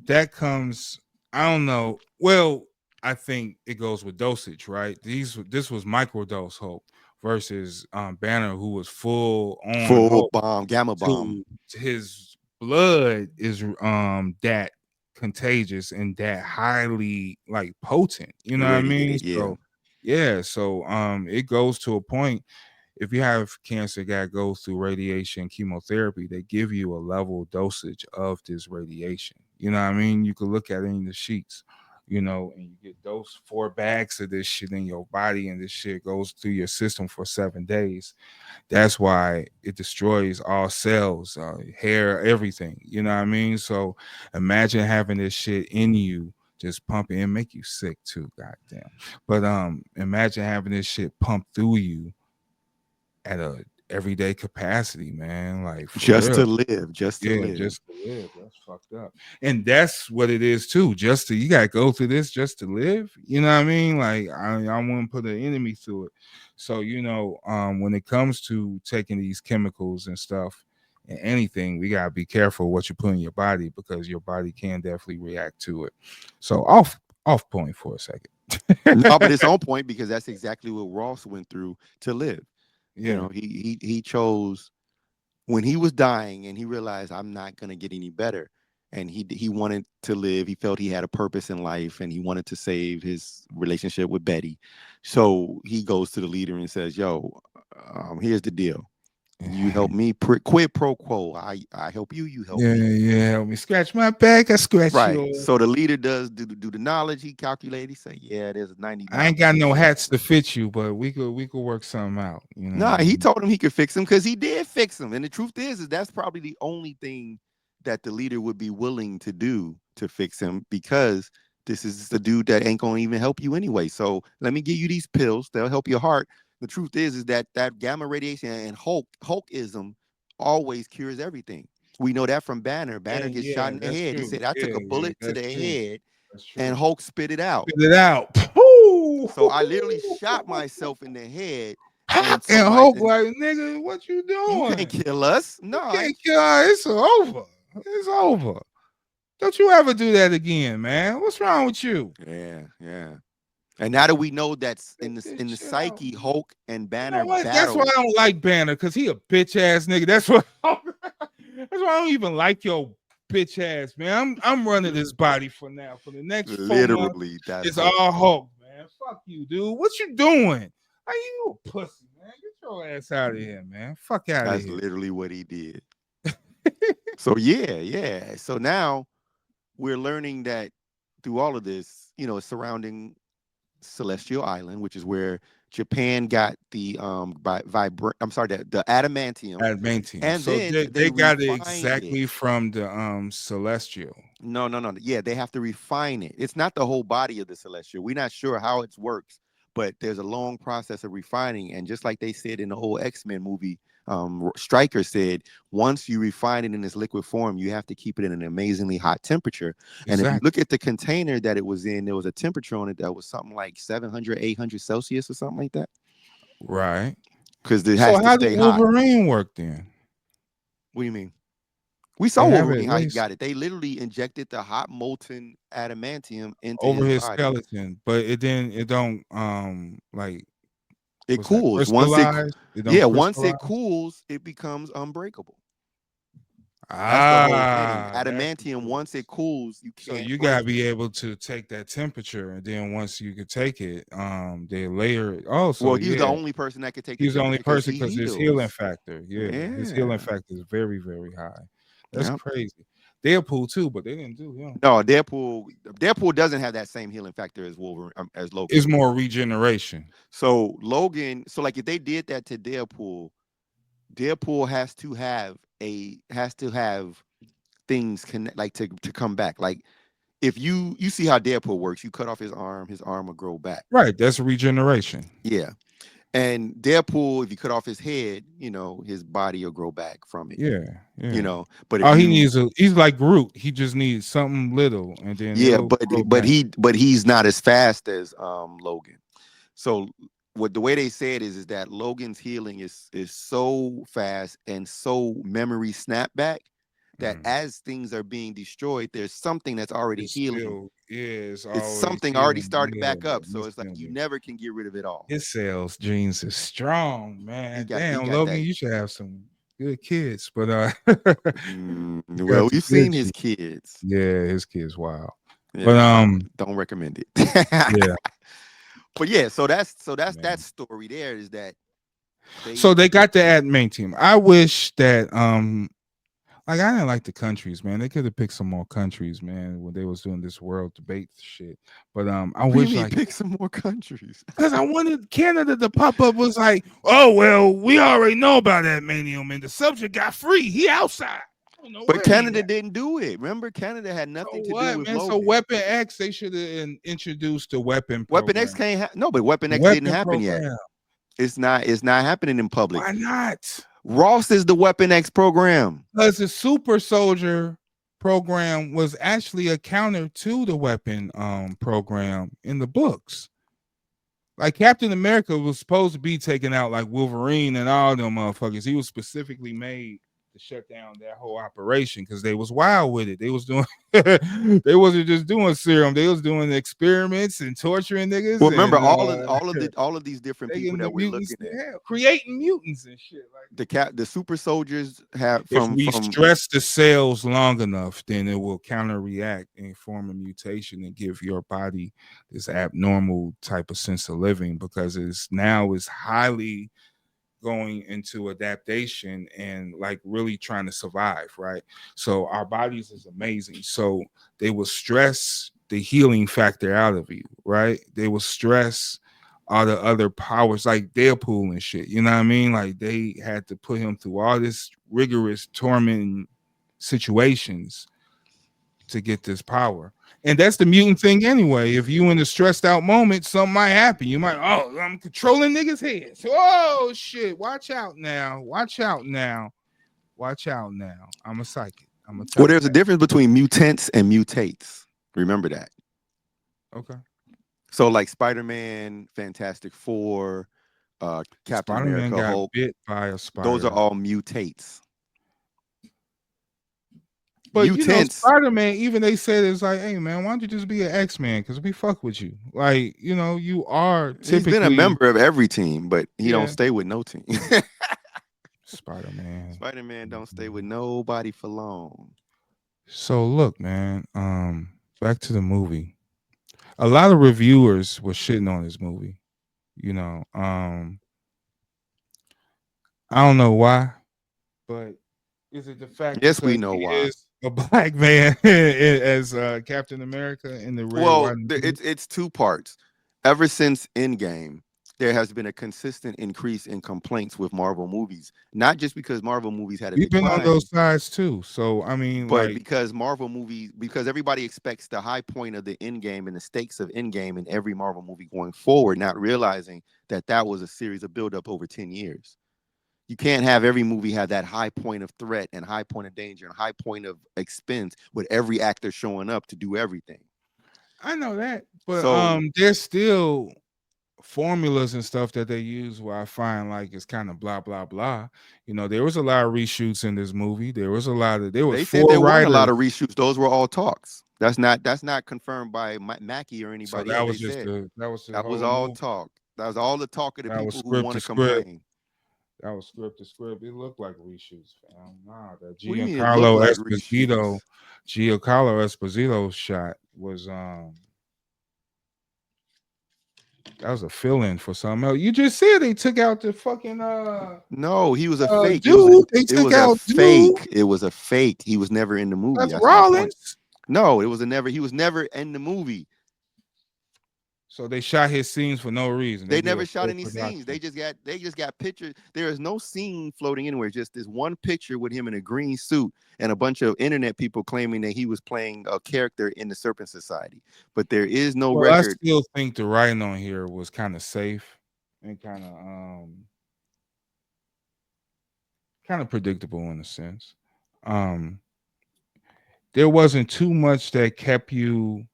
that comes. I don't know. Well, I think it goes with dosage, right? This was microdose Hulk versus Banner, who was full on Full Hulk. bomb, gamma bomb. To his blood is that contagious and that highly like potent. You know what I mean? Irradiated, yeah. So yeah, so it goes to a point. If you have cancer that goes through radiation chemotherapy, they give you a level dosage of this radiation. You know what I mean? You could look at it in the sheets, and you get those 4 bags of this shit in your body, and this shit goes through your system for 7 days. That's why it destroys all cells, hair, everything. You know what I mean? So imagine having this shit in you just pumping and make you sick too, goddamn. But imagine having this shit pumped through you at a everyday capacity, man. Like for Just real. to live, just to Yeah, live. just to live. That's fucked up. And that's what it is too. Just to you gotta go through this just to live. You know what I mean? Like I want to put an enemy through it. So, when it comes to taking these chemicals and stuff and anything, we gotta be careful what you put in your body because your body can definitely react to it. So off point for a No, but second. it's on point because that's exactly what Ross went through to live. You Yeah. know, he chose when he was dying and he realized I'm not going to get any better, and he wanted to live. He felt he had a purpose in life and he wanted to save his relationship with Betty. So he goes to the leader and says, yo, here's the deal. You help me, quid pro quo. I help you, you help Yeah, me. yeah. Help me scratch my back. I scratch Right. yours. So the leader does do the knowledge. He calculated. He say, yeah, there's a I ain't 99% got no chance. hats to fit you, but we could work something out. You know what Nah, I he mean? told him he could fix him because he did fix him. And the truth is that's probably the only thing that the leader would be willing to do to fix him because this is the dude that ain't gonna even help you anyway. So let me give you these pills. They'll help your heart. The truth is that gamma radiation and Hulkism always cures everything. We know that from Banner. Yeah, Banner gets shot yeah, in the that's head. He true. said, I Yeah, took a yeah, bullet to the that's true. head That's and true. Hulk spit it out. Spit it out. Woo! So I literally shot myself in the head How and can somebody Hulk like nigga? What you you can't doing? kill us. No, You I can't ain't. kill her. It's over. It's over. Don't you ever do that again, man. What's wrong with you? Yeah, yeah. And now that we know that's Take this in the shit out. psyche, Hulk and You know Banner what? That's why battle. I don't like Banner, because he a bitch ass nigga. That's why that's why I don't even like your bitch ass, man. I'm running this body for now. For the next 4 months, Literally, that's it's Hulk. all Hulk, man. Fuck you, dude. What you doing? Are you a pussy, man? Get your ass out of here, man. Fuck out of That's here. literally what he did. So yeah, yeah. So now we're learning that through all of this, it's surrounding Celestial Island, which is where Japan got the I'm sorry, the adamantium, Adamantium. and So then they they got it refined exactly it. from the celestial. No, no, no. Yeah, they have to refine it. It's not the whole body of the celestial. We're not sure how it works, but there's a long process of refining. And just like they said in the old X-Men movie, Stryker said, once you refine it in this liquid form, you have to keep it in an amazingly hot temperature. And if you Exactly. look at the container that it was in, there was a temperature on it that was something like 700, 800 Celsius or something like that, Right. because it So has to how did stay hot. Wolverine work then? What do you mean? We They saw have it Wolverine how he laced got it. They literally injected the hot molten adamantium into over his his body. skeleton, but it don't like It what's that cools. crystallize? It don't Yeah, once it crystallize. cools, it becomes unbreakable. That's the whole thing. That's the Adamantium, truth. once it cools, you So can't you gotta break it. be able to take that temperature, and then once you could take it, they layer it. Oh, so Well, he's the yeah, only person that could take the he's the only temperature because person he because his healing heals. factor, yeah, his healing Yeah. factor is very, very high. That's Yeah. crazy. Deadpool too, but they didn't do him. No, Deadpool doesn't have that same healing factor as Wolverine, as Logan. It's more regeneration. So Logan, so like if they did that to Deadpool, Deadpool has to have things connect like to come back. Like if you see how Deadpool works, you cut off his arm will grow back. Right, that's regeneration. Yeah. And Deadpool, if you cut off his head, his body will grow back from it. Yeah, yeah. But if All he you needs he's like Groot. He just needs something little, and then yeah, it'll grow but back. he's not as fast as Logan. So what the way they say it is that Logan's healing is so fast and so memory snapback that Mm. as things are being destroyed, there's something that's already It's healing. still, yeah, it's It's always something already healing. started Yeah, back up. So it's it's like you healing. never can get rid of it all. His sales genes is strong, He man. got he Damn, got Logan, that. you should have some good kids, but you Well, got the we've good seen his genes. kids. Yeah, his kids, wow. But Yeah, don't recommend it. yeah, But yeah, so that's that man. story there is that So they they got the admin team. I wish that like I didn't like the countries, man. They could have picked some more countries, man, when they was doing this world debate shit. But I what do you wish mean like pick some more countries? because I wanted Canada to pop up was like, oh well, we already know about that manium and the subject got free. He outside. I don't know But where he Canada at. didn't do it. Remember, Canada had So nothing to do what, with man? So Logan. Weapon X, they should have introduced the weapon Weapon X program. can't no, but Weapon The X didn't weapon happen yet. program. It's not happening in public. Why not? Ross is the Weapon X program. Because the super soldier program was actually a counter to the weapon program in the books. Like Captain America was supposed to be taken out like Wolverine and all them motherfuckers. He was specifically made to shut down that whole operation because they was wild with it. They was doing they wasn't just doing serum, they was doing experiments and torturing niggas Well, remember and all of these different people taking the that we're mutants looking to at. hell, creating mutants and shit. Like The super soldiers have if from we from stress the cells long enough, then it will counter react and form a mutation and give your body this abnormal type of sense of living because it's highly going into adaptation and like really trying to survive, right? So our bodies is amazing. So they will stress the healing factor out of you, right? They will stress all the other powers like Deadpool and shit. You know what I mean? Like they had to put him through all this rigorous torment situations to get this power. And that's the mutant thing anyway. If you in a stressed out moment, something might happen. You might, oh, I'm controlling niggas' heads. Oh shit. Watch out now. Watch out now. Watch out now. I'm a psychic. I'm a well, there's a telepath. difference between mutants and mutates. Remember that. Okay. So like Spider-Man, Fantastic Four, Captain Spider-Man America, got Hulk, bit by a those are spider. all mutates. But you know, Mutants, Spider-Man, even they said it's like, hey man, why don't you just be an X-Man? Because we fuck with you. Like, you know, you are he's been a typically, member of every team, but he don't yeah, stay with no team. Spider-Man. Spider-Man don't stay with nobody for long. So look, man, back to the movie. A lot of reviewers were shitting on this movie. You know, I don't know why, but is it the fact Yes, we because know he why. is a black man as Captain America in the Red, Well, White, and Blue? it's two parts. Ever since Endgame, there has been a consistent increase in complaints with Marvel movies. Not just because Marvel movies had a We've been on those decline, sides too. So I mean, but like, because Marvel movies, because everybody expects the high point of the Endgame and the stakes of Endgame in every Marvel movie going forward, not realizing that that was a series of buildup over 10 years. You can't have every movie have that high point of threat and high point of danger and high point of expense with every actor showing up to do everything. I know that, but So there's still formulas and stuff that they use where I find like it's kind of blah blah blah. You know, there was a lot of reshoots in this movie. There was they said four there weren't a lot writers. of reshoots. Those were all talks. That's not confirmed by Mackie or So anybody else. They said that was the that was whole all movie. talk. That was all the talk of the That was people who script want to to script. complain. That was script to script. It looked like reshoots, fam. Nah, that What do you mean it looked like reshoots? Giancarlo Esposito shot was that was a fill in for something else. You just said they took out the fucking No, he was a fake. It was a dude. They it took was a out dude. fake. It was a fake. He was never in the movie. That's That's my point. Rollins. No, it was a never. He was never in the movie. So they shot his scenes for no reason. They They did never a shot full any scenes. production. They just got pictures. There is no scene floating anywhere. Just this one picture with him in a green suit and a bunch of internet people claiming that he was playing a character in the Serpent Society. But there is no Well, I record. still think the writing on here was kind of safe and kind of predictable in a sense. Um, there wasn't too much that kept you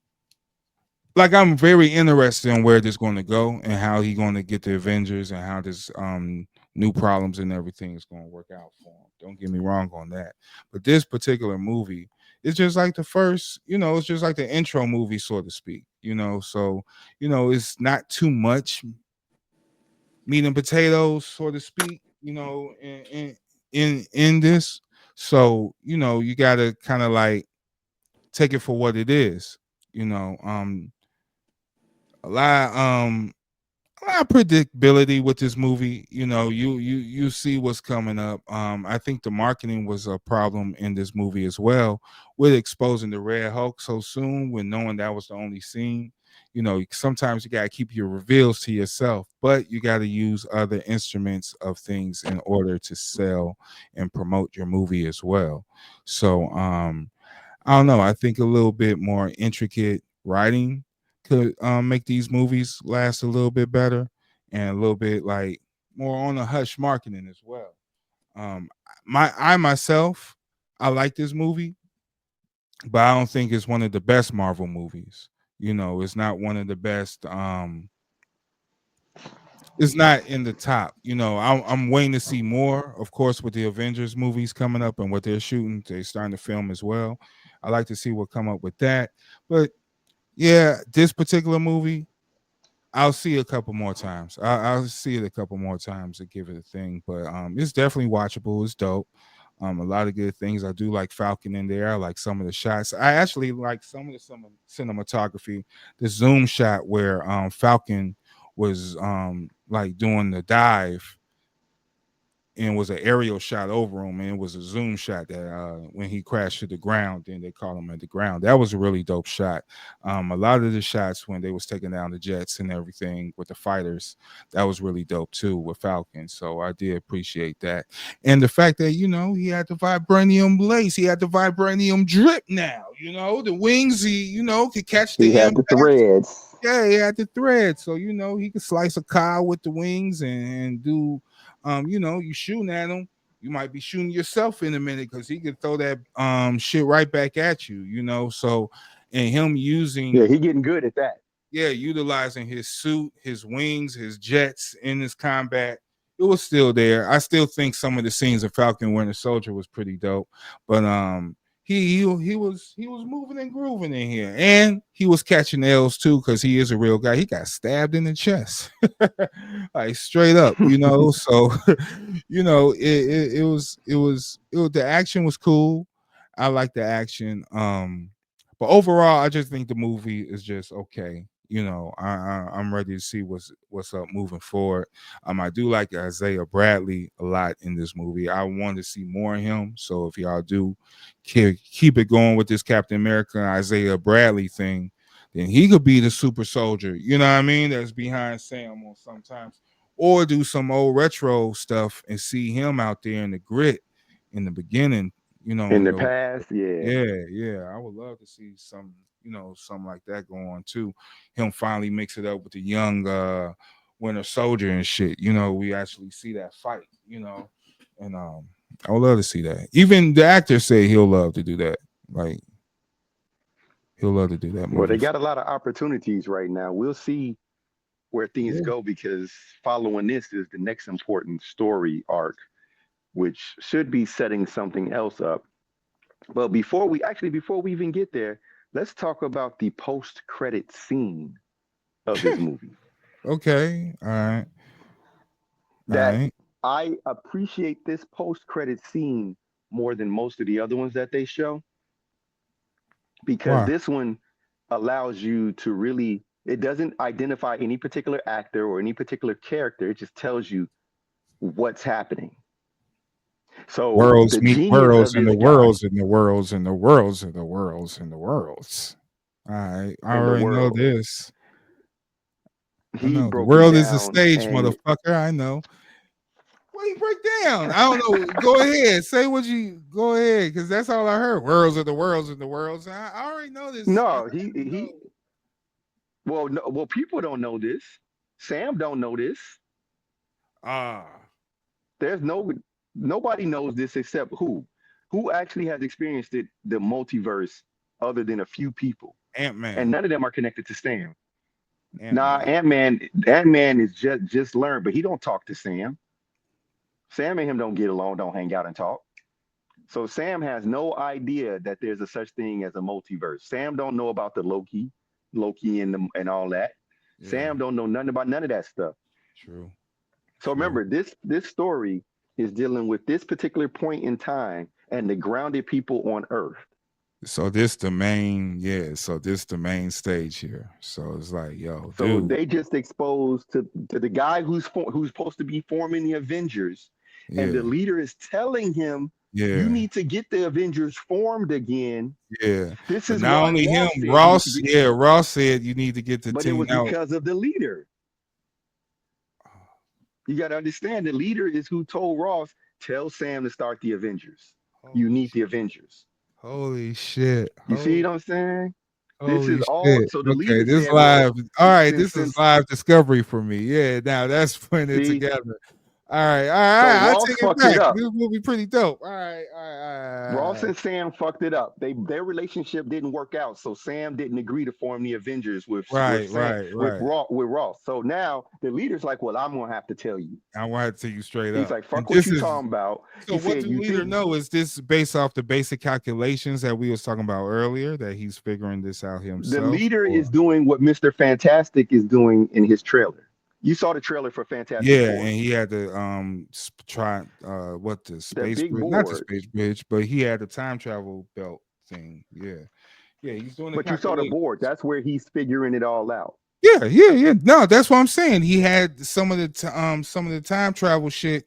like I'm very interested in where this going to go and how he going to get the Avengers and how this new problems and everything is going to work out for him. Don't get me wrong on that. But this particular movie is just like the first, you know, it's just like the intro movie, so to speak. You know, so you know, it's not too much meat and potatoes, so to speak. You know, in this, so you know, you got to kind of like take it for what it is. You know, a lot a lot of predictability with this movie. You know, you see what's coming up. I think the marketing was a problem in this movie as well, with exposing the Red Hulk so soon, when knowing that was the only scene. You know, sometimes you gotta keep your reveals to yourself, but you gotta use other instruments of things in order to sell and promote your movie as well. So I don't know. I think a little bit more intricate writing could make these movies last a little bit better and a little bit like more on the hush marketing as well. I myself, I like this movie, but I don't think it's one of the best Marvel movies. You know, it's not one of the best. It's not in the top. You know, I'm waiting to see more. Of course, with the Avengers movies coming up and what they're shooting, they're starting to film as well. I like to see what come up with that. But yeah, this particular movie, I'll see it a couple more times. I'll see it a couple more times to give it a thing. But it's definitely watchable. It's dope. A lot of good things. I do like Falcon in there. I like some of the shots. I actually like some of the cinematography. The zoom shot where Falcon was like doing the dive and was an aerial shot over him, and it was a zoom shot that when he crashed to the ground, then they caught him at the ground. That was a really dope shot. A lot of the shots when they was taking down the jets and everything with the fighters, that was really dope too with Falcon. So I did appreciate that, and the fact that he had the vibranium lace, he had the vibranium drip now. The wings, he could catch He the had the impact. threads. Yeah, he had the thread, so he could slice a cow with the wings and do, you shooting at him, you might be shooting yourself in a minute because he could throw that shit right back at you, So, and him Yeah, using, he getting good at that. yeah, utilizing his suit, his wings, his jets in his combat, it was still there. I still think some of the scenes of Falcon Winter Soldier was pretty dope, but he was moving and grooving in here, and he was catching L's too because he is a real guy. He got stabbed in the chest, like straight up, So, the action was cool. I like the action. But overall, I just think the movie is just okay. I'm ready to see what's up moving forward. I do like Isiah Bradley a lot in this movie. I want to see more of him. So if y'all do keep it going with this Captain America and Isiah Bradley thing, then he could be the super soldier. You know what I mean? That's behind Sam on sometimes, or do some old retro stuff and see him out there in the grit in the beginning. In In the the past, yeah. yeah. I would love to see something like that go on too. Him finally mix it up with the young Winter Soldier and shit. We actually see that fight, and I would love to see that. Even the actor say he'll love to do that. Like he'll love to do that Well, they movie. got a lot of opportunities right now. We'll see where things Yeah. go because following this is the next important story arc, which should be setting something else up. But before we even get there, let's talk about the post-credit scene of this movie. Okay. All right. All That right. I appreciate this post-credit scene more than most of the other ones that they show because Why? this one allows you to really it doesn't identify any particular actor or any particular character. It just tells you what's happening. So Worlds the meet genius worlds of and this the guy worlds and the worlds and the worlds and the worlds and the worlds. All right. I in the already know world, this. I he know the broke it world is a down stage, and motherfucker. I know. What do you break down? I don't know. Go ahead. Say what you go ahead, because that's all I heard. Worlds of the worlds and the worlds. I already know this. I no, already he know. well no, well people don't know this. Sam don't know this. Ah, There's nobody knows this except who actually has experienced it the multiverse other than a few people, Ant and Man. none of them are connected to Sam. Ant Nah, Man. Ant Man is just learned, but he don't talk to Sam. Sam and him don't get along, don't hang out and talk. So Sam has no idea that there's a such thing as a multiverse. Sam don't know about the Loki and all that. Yeah. Sam don't know nothing about none of that stuff. True. So True. remember, this story is dealing with this particular point in time and the grounded people on Earth. So this the main, yeah. So this the main stage here. So it's like, yo, So dude. they just exposed to the guy who's supposed to be forming the Avengers, and the Yeah. leader is telling him, "You Yeah. need to get the Avengers formed again. Yeah. This But is not why only him, Ross said you need to Ross, get." yeah, Ross said you need to get the But it team was out. because of the leader. You got to understand the leader is who told Ross, "Tell Sam to start the Avengers. You Holy need the Avengers." holy shit. You see what I'm saying? This Holy is all. shit. So the Okay, leader this said, "Well, live. All right, since this is since live discovery for me. Yeah, now that's putting it see together. So I Ross take it fucked it back. up. This movie pretty dope. All Ross right. and Sam fucked it up. Their relationship didn't work out, so Sam didn't agree to form the Avengers Right, right, right. With Ross. So now the leader's like, "Well, I'm gonna have to tell you." I want to tell you straight He's up. like, And "Fuck what this you is talking about." so He what said, the "You leader think?" know is this based off the basic calculations that we was talking about earlier that he's figuring this out The himself leader is or doing what Mr. Fantastic is doing in his trailer. You saw the trailer for Fantastic yeah, Four. and he had to try what the That space big bridge, not the board. space bridge, but he had the time travel belt thing. Yeah. Yeah, he's doing the But you saw the calculations. board. That's where he's figuring it all out. Yeah, yeah, yeah. No, that's what I'm saying. He had some of the time travel shit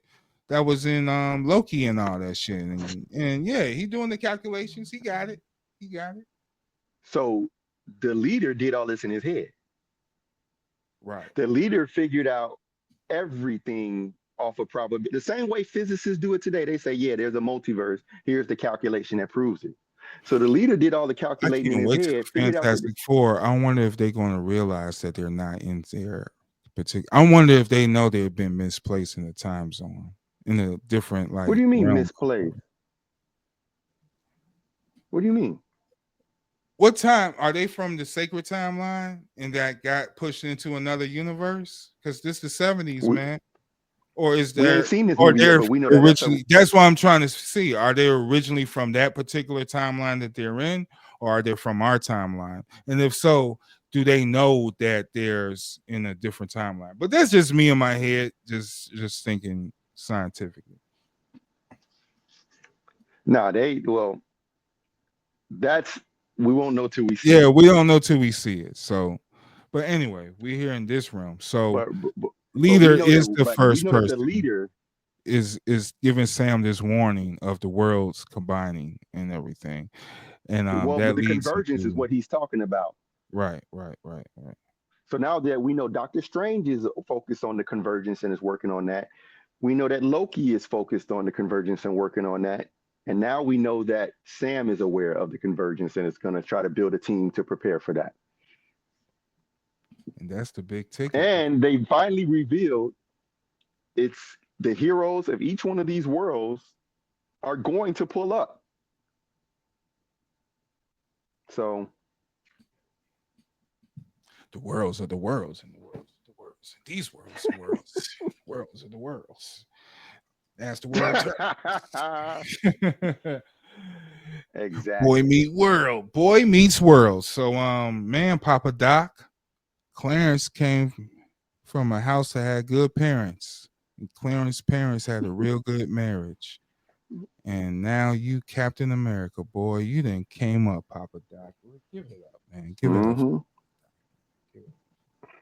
that was in Loki and all that shit. And yeah, he doing the calculations. He got it. He got it. So the leader did all this in his head. Right. The leader figured out everything off of probability. The same way physicists do it today. They say, yeah, there's a multiverse. Here's the calculation that proves it. So the leader did all the I calculating in can't his wait to head, the figured out that. Fantastic Four. I wonder if they're going to realize that they're not in their particular. I wonder if they know they've been misplaced in the time zone in a different What do like you mean realm. misplaced? What do you mean? What time are they from the sacred timeline and that got pushed into another universe? Because this the 70s, We, man. Or is we ain't there seen this or movie yet, they're but we know that that's a. originally that's what I'm trying to see. Are they originally from that particular timeline that they're in, or are they from our timeline? And if so, do they know that there's in a different timeline? But that's just me in my head, just thinking scientifically. Nah, well, that's we won't know till we see Yeah, it. we don't know till we see it. So, but anyway, we're here in this room. So But but, but we leader know is that. the But we first know that the person leader. is giving Sam this warning of the worlds combining and everything, and Well, that but the leads convergence is into what he's talking about. right, right, right, right. So now that we know Doctor Strange is focused on the convergence and is working on that, we know that Loki is focused on the convergence and working on that. And now we know that Sam is aware of the convergence and is going to try to build a team to prepare for that. And that's the big ticket. And they finally revealed it's the heroes of each one of these worlds are going to pull up. So, The worlds are the worlds, and the worlds are the worlds, and these worlds, the worlds, worlds are the worlds. That's the world. Boy exactly. meet world. Boy meets world. So man, Papa Doc, Clarence came from a house that had good parents. And Clarence's parents had a real good marriage. And now you Captain America, boy. You done came up, Papa Doc. Give it up, man. Give it up. Hmm.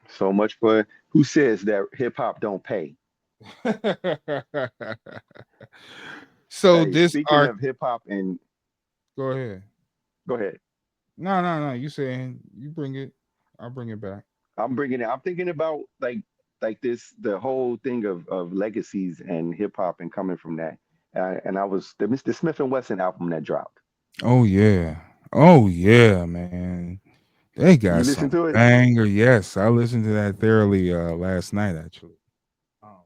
So much for who says that hip hop don't pay. So Hey, this speaking arc, of hip hop, and go ahead. go ahead. No, no, no. You saying you bring it. I'll bring it back. I'm bringing it. I'm thinking about like this the whole thing of legacies and hip hop and coming from that. And I was the Smith and Wesson album that dropped. Oh yeah. Oh yeah, man. They You got listen some to it? banger. Yes, I listened to that thoroughly last night actually. Um,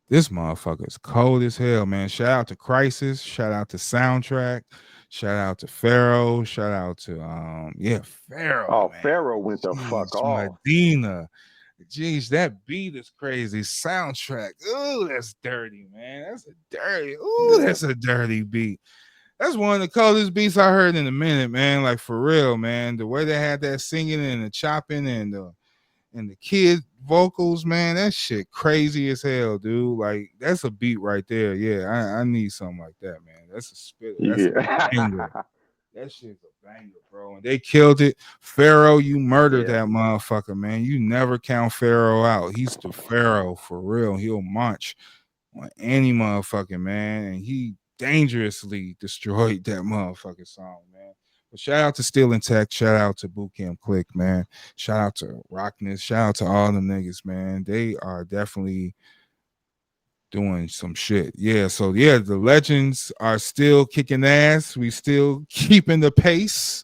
this motherfucker is cold as hell, man. Shout out to Crisis, shout out to Soundtrack, shout out to Pharaoh, shout out to yeah, Pharaoh, Oh, man. Pharaoh went the fuck Jeez, off. Medina. Jeez, that beat is crazy. Soundtrack. Ooh, that's dirty, man. That's a dirty. Ooh, Yeah. that's a dirty beat. That's one of the coldest beats I heard in a minute, man. Like for real, man. The way they had that singing and the chopping and the kid vocals, man, that shit crazy as hell, dude. Like that's a beat right there. Yeah, I need something like that, man. That's a spitter. That's a banger. Yeah. That shit's a banger, bro. And they killed it. Pharaoh, you murdered Yeah. that motherfucker, man. You never count Pharaoh out. He's the Pharaoh for real. He'll march on any motherfucking man. And he dangerously destroyed that motherfucking song, man. But shout out to Steel and Tech. Shout out to Bootcamp Click, man. Shout out to Rockness. Shout out to all them niggas, man. They are definitely doing some shit. Yeah, so yeah, the legends are still kicking ass. We still keeping the pace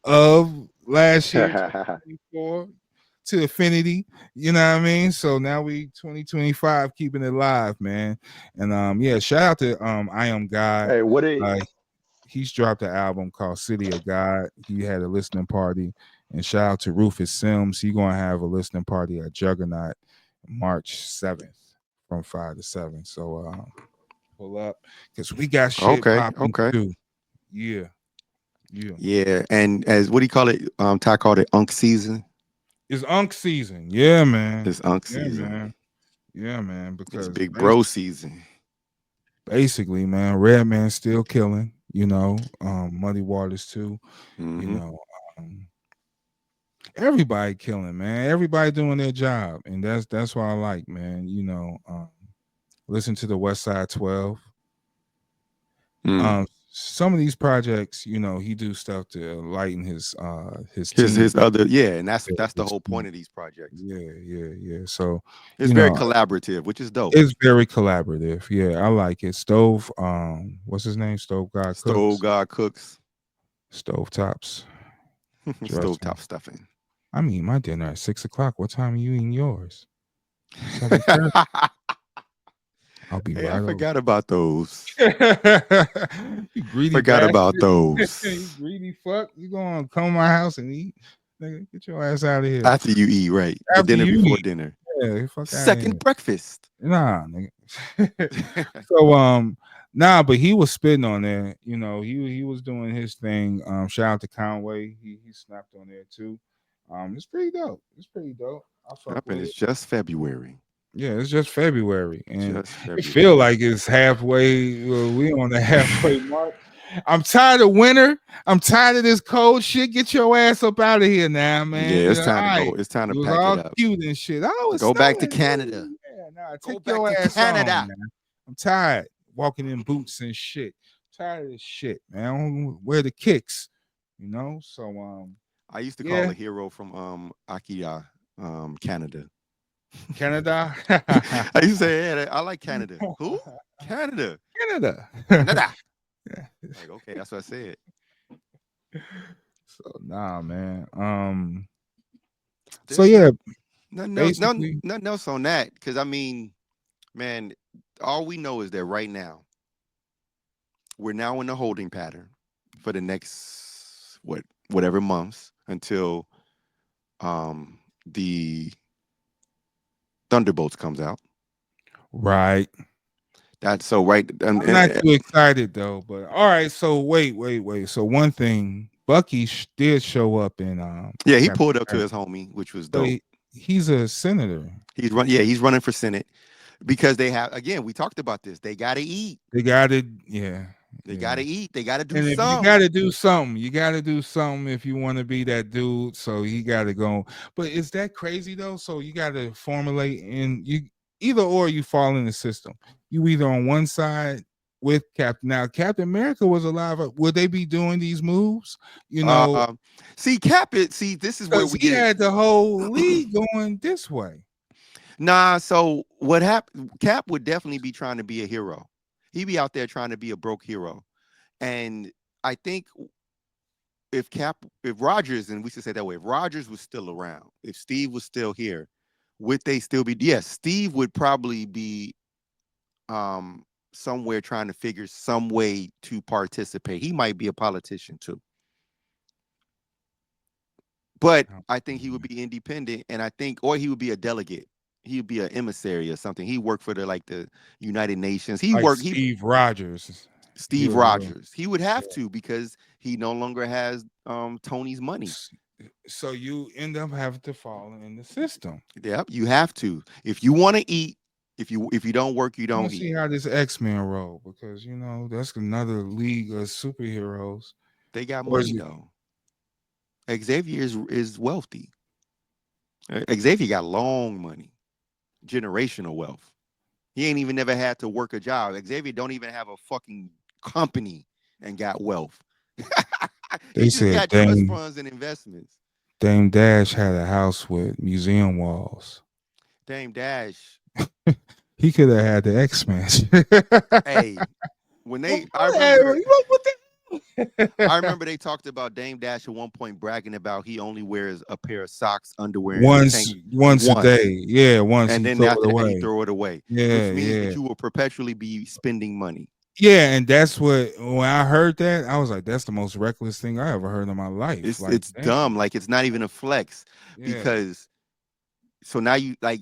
of last year, 2024. to infinity. You know what I mean? So now we 2025 keeping it live, man. And yeah, shout out to I Am God. Hey, what it? Uh, he's dropped an album called City of God. He had a listening party. And shout out to Rufus Sims. He's gonna have a listening party at Juggernaut March 7th from 5 to 7. So pull up because we got shit Okay, popping okay. too. Yeah, yeah. Yeah, and as what do you call it? Ty called it Unk season. It's Unk season. Yeah, man. It's Unk Yeah, season. man. Yeah, man. It's Because Big Bro season. basically, man, Redman still killing. You know, Muddy Waters too. You Mm-hmm. know, um, everybody killing, man. Everybody doing their job, and that's what I like, man. You know, listen to the Westside 12. Mm. Some of these projects, you know, he do stuff to lighten his His team. other and Yeah, that's the his whole team. point of these projects. Yeah. So, It's you very know, collaborative, which is dope. it's very collaborative. Yeah, I like it. Stove, what's his name? Stove God Stove Cooks. God cooks, Stove Tops. stove Trust me. top stuffing. I mean, my dinner at 6 o'clock. What time are you eating yours? 7:30. I'll be Hey, I right over. forgot about those. You greedy Forgot bastard. about You those. greedy fuck. You gonna come to my house and eat? Nigga, get your ass out of here. After you eat, right? The After dinner you before eat. dinner. Yeah, fuck out of here. Second breakfast. Nah, nigga. So nah, but he was spitting on there. You know, he was doing his thing. Shout out to Conway. He snapped on there too. It's pretty dope. It's pretty dope. I fuck Yep, and with it's it. just February. Yeah, it's just February, and Just it feel February. like it's halfway. We on the halfway mark. I'm tired of winter. I'm tired of this cold shit. Get your ass up out of here now, man. Yeah, You it's know, time all to right. go. It's time to It was pack it all up. cute and shit. Oh, it's Go back to snowing. Canada. Yeah, nah, Go take back your to ass on, Canada. man. I'm tired walking in boots and shit. Tired of this shit, man. I don't wear the kicks, you know. So I used to call yeah, a hero from Akia, Canada. Canada, I used to say, yeah, I like Canada. Who? Canada. Canada. Canada. Yeah. Like, okay, that's what I said. So nah, man. So There's yeah, basically, nothing else on that. Cause I mean, man, all we know is that right now, we're now in a holding pattern for the next whatever months until the Thunderbolts comes out. right. That's so right. I'm not too excited though, but all right. So wait. So one thing, Bucky did show up in yeah, he Captain pulled up to America, his homie, which was but dope. he's a senator. He's running for Senate because they have again, we talked about this. They gotta eat. They got it. Yeah, They yeah. gotta eat. They gotta do And if you something. got to do something, you got to do something if you want to be that dude. So he got to go. But is that crazy though? So you got to formulate in you either or you fall in the system. You either on one side with Captain. Now Captain America was alive. Would they be doing these moves? You know, Um, see, Cap it. See, this is where because we he get had the whole league going this way. nah. So what happened? Cap would definitely be trying to be a hero. He'd be out there trying to be a broke hero. And I think if Rogers, and we should say that way, if Rogers was still around, if Steve was still here, would they still be? Yes, Steve would probably be somewhere trying to figure some way to participate. He might be a politician too. But Oh, I think he would be independent, and I think, or he would be a delegate. He would be an emissary or something. He worked for the United Nations. He like worked. He Steve Rogers. He Steve was real. Rogers. He would have to because he no longer has Tony's money. So you end up having to fall in the system. Yep, you have to. If you want to eat, if you don't work, you I want don't to see eat. how this X-Men roll because you know that's another league of superheroes. They got Or is money it though. Xavier is wealthy. Xavier got long money, generational wealth. He ain't even never had to work a job. Xavier don't even have a fucking company and got wealth. He they just said got trust Dame funds and investments. Dame Dash had a house with museum walls. Dame Dash. He could have had the X-Men. Hey, when Well, I remember what the I remember they talked about Dame Dash at one point bragging about he only wears a pair of socks, underwear, and a tank once a day. once, Yeah, once and he then throw it after that he away. throw it away, Yeah, which means yeah. that you will perpetually be spending money. Yeah, and that's what when I heard that, I was like, that's the most reckless thing I ever heard in my life. Like, It's damn. dumb. Like it's not even a flex Yeah. because so now you like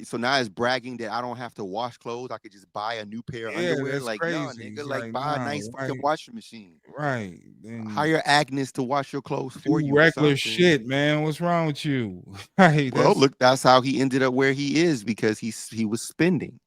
so now it's bragging that I don't have to wash clothes. I could just buy a new pair of Yeah, underwear. that's Like no, crazy. nigga, It's like like, buy a nah, nice fucking right, washing machine. right. Then Hire Agnes to wash your clothes for do you or reckless something. shit, man. What's wrong with you? Right. Well, That's look, that's how he ended up where he is because he was spending,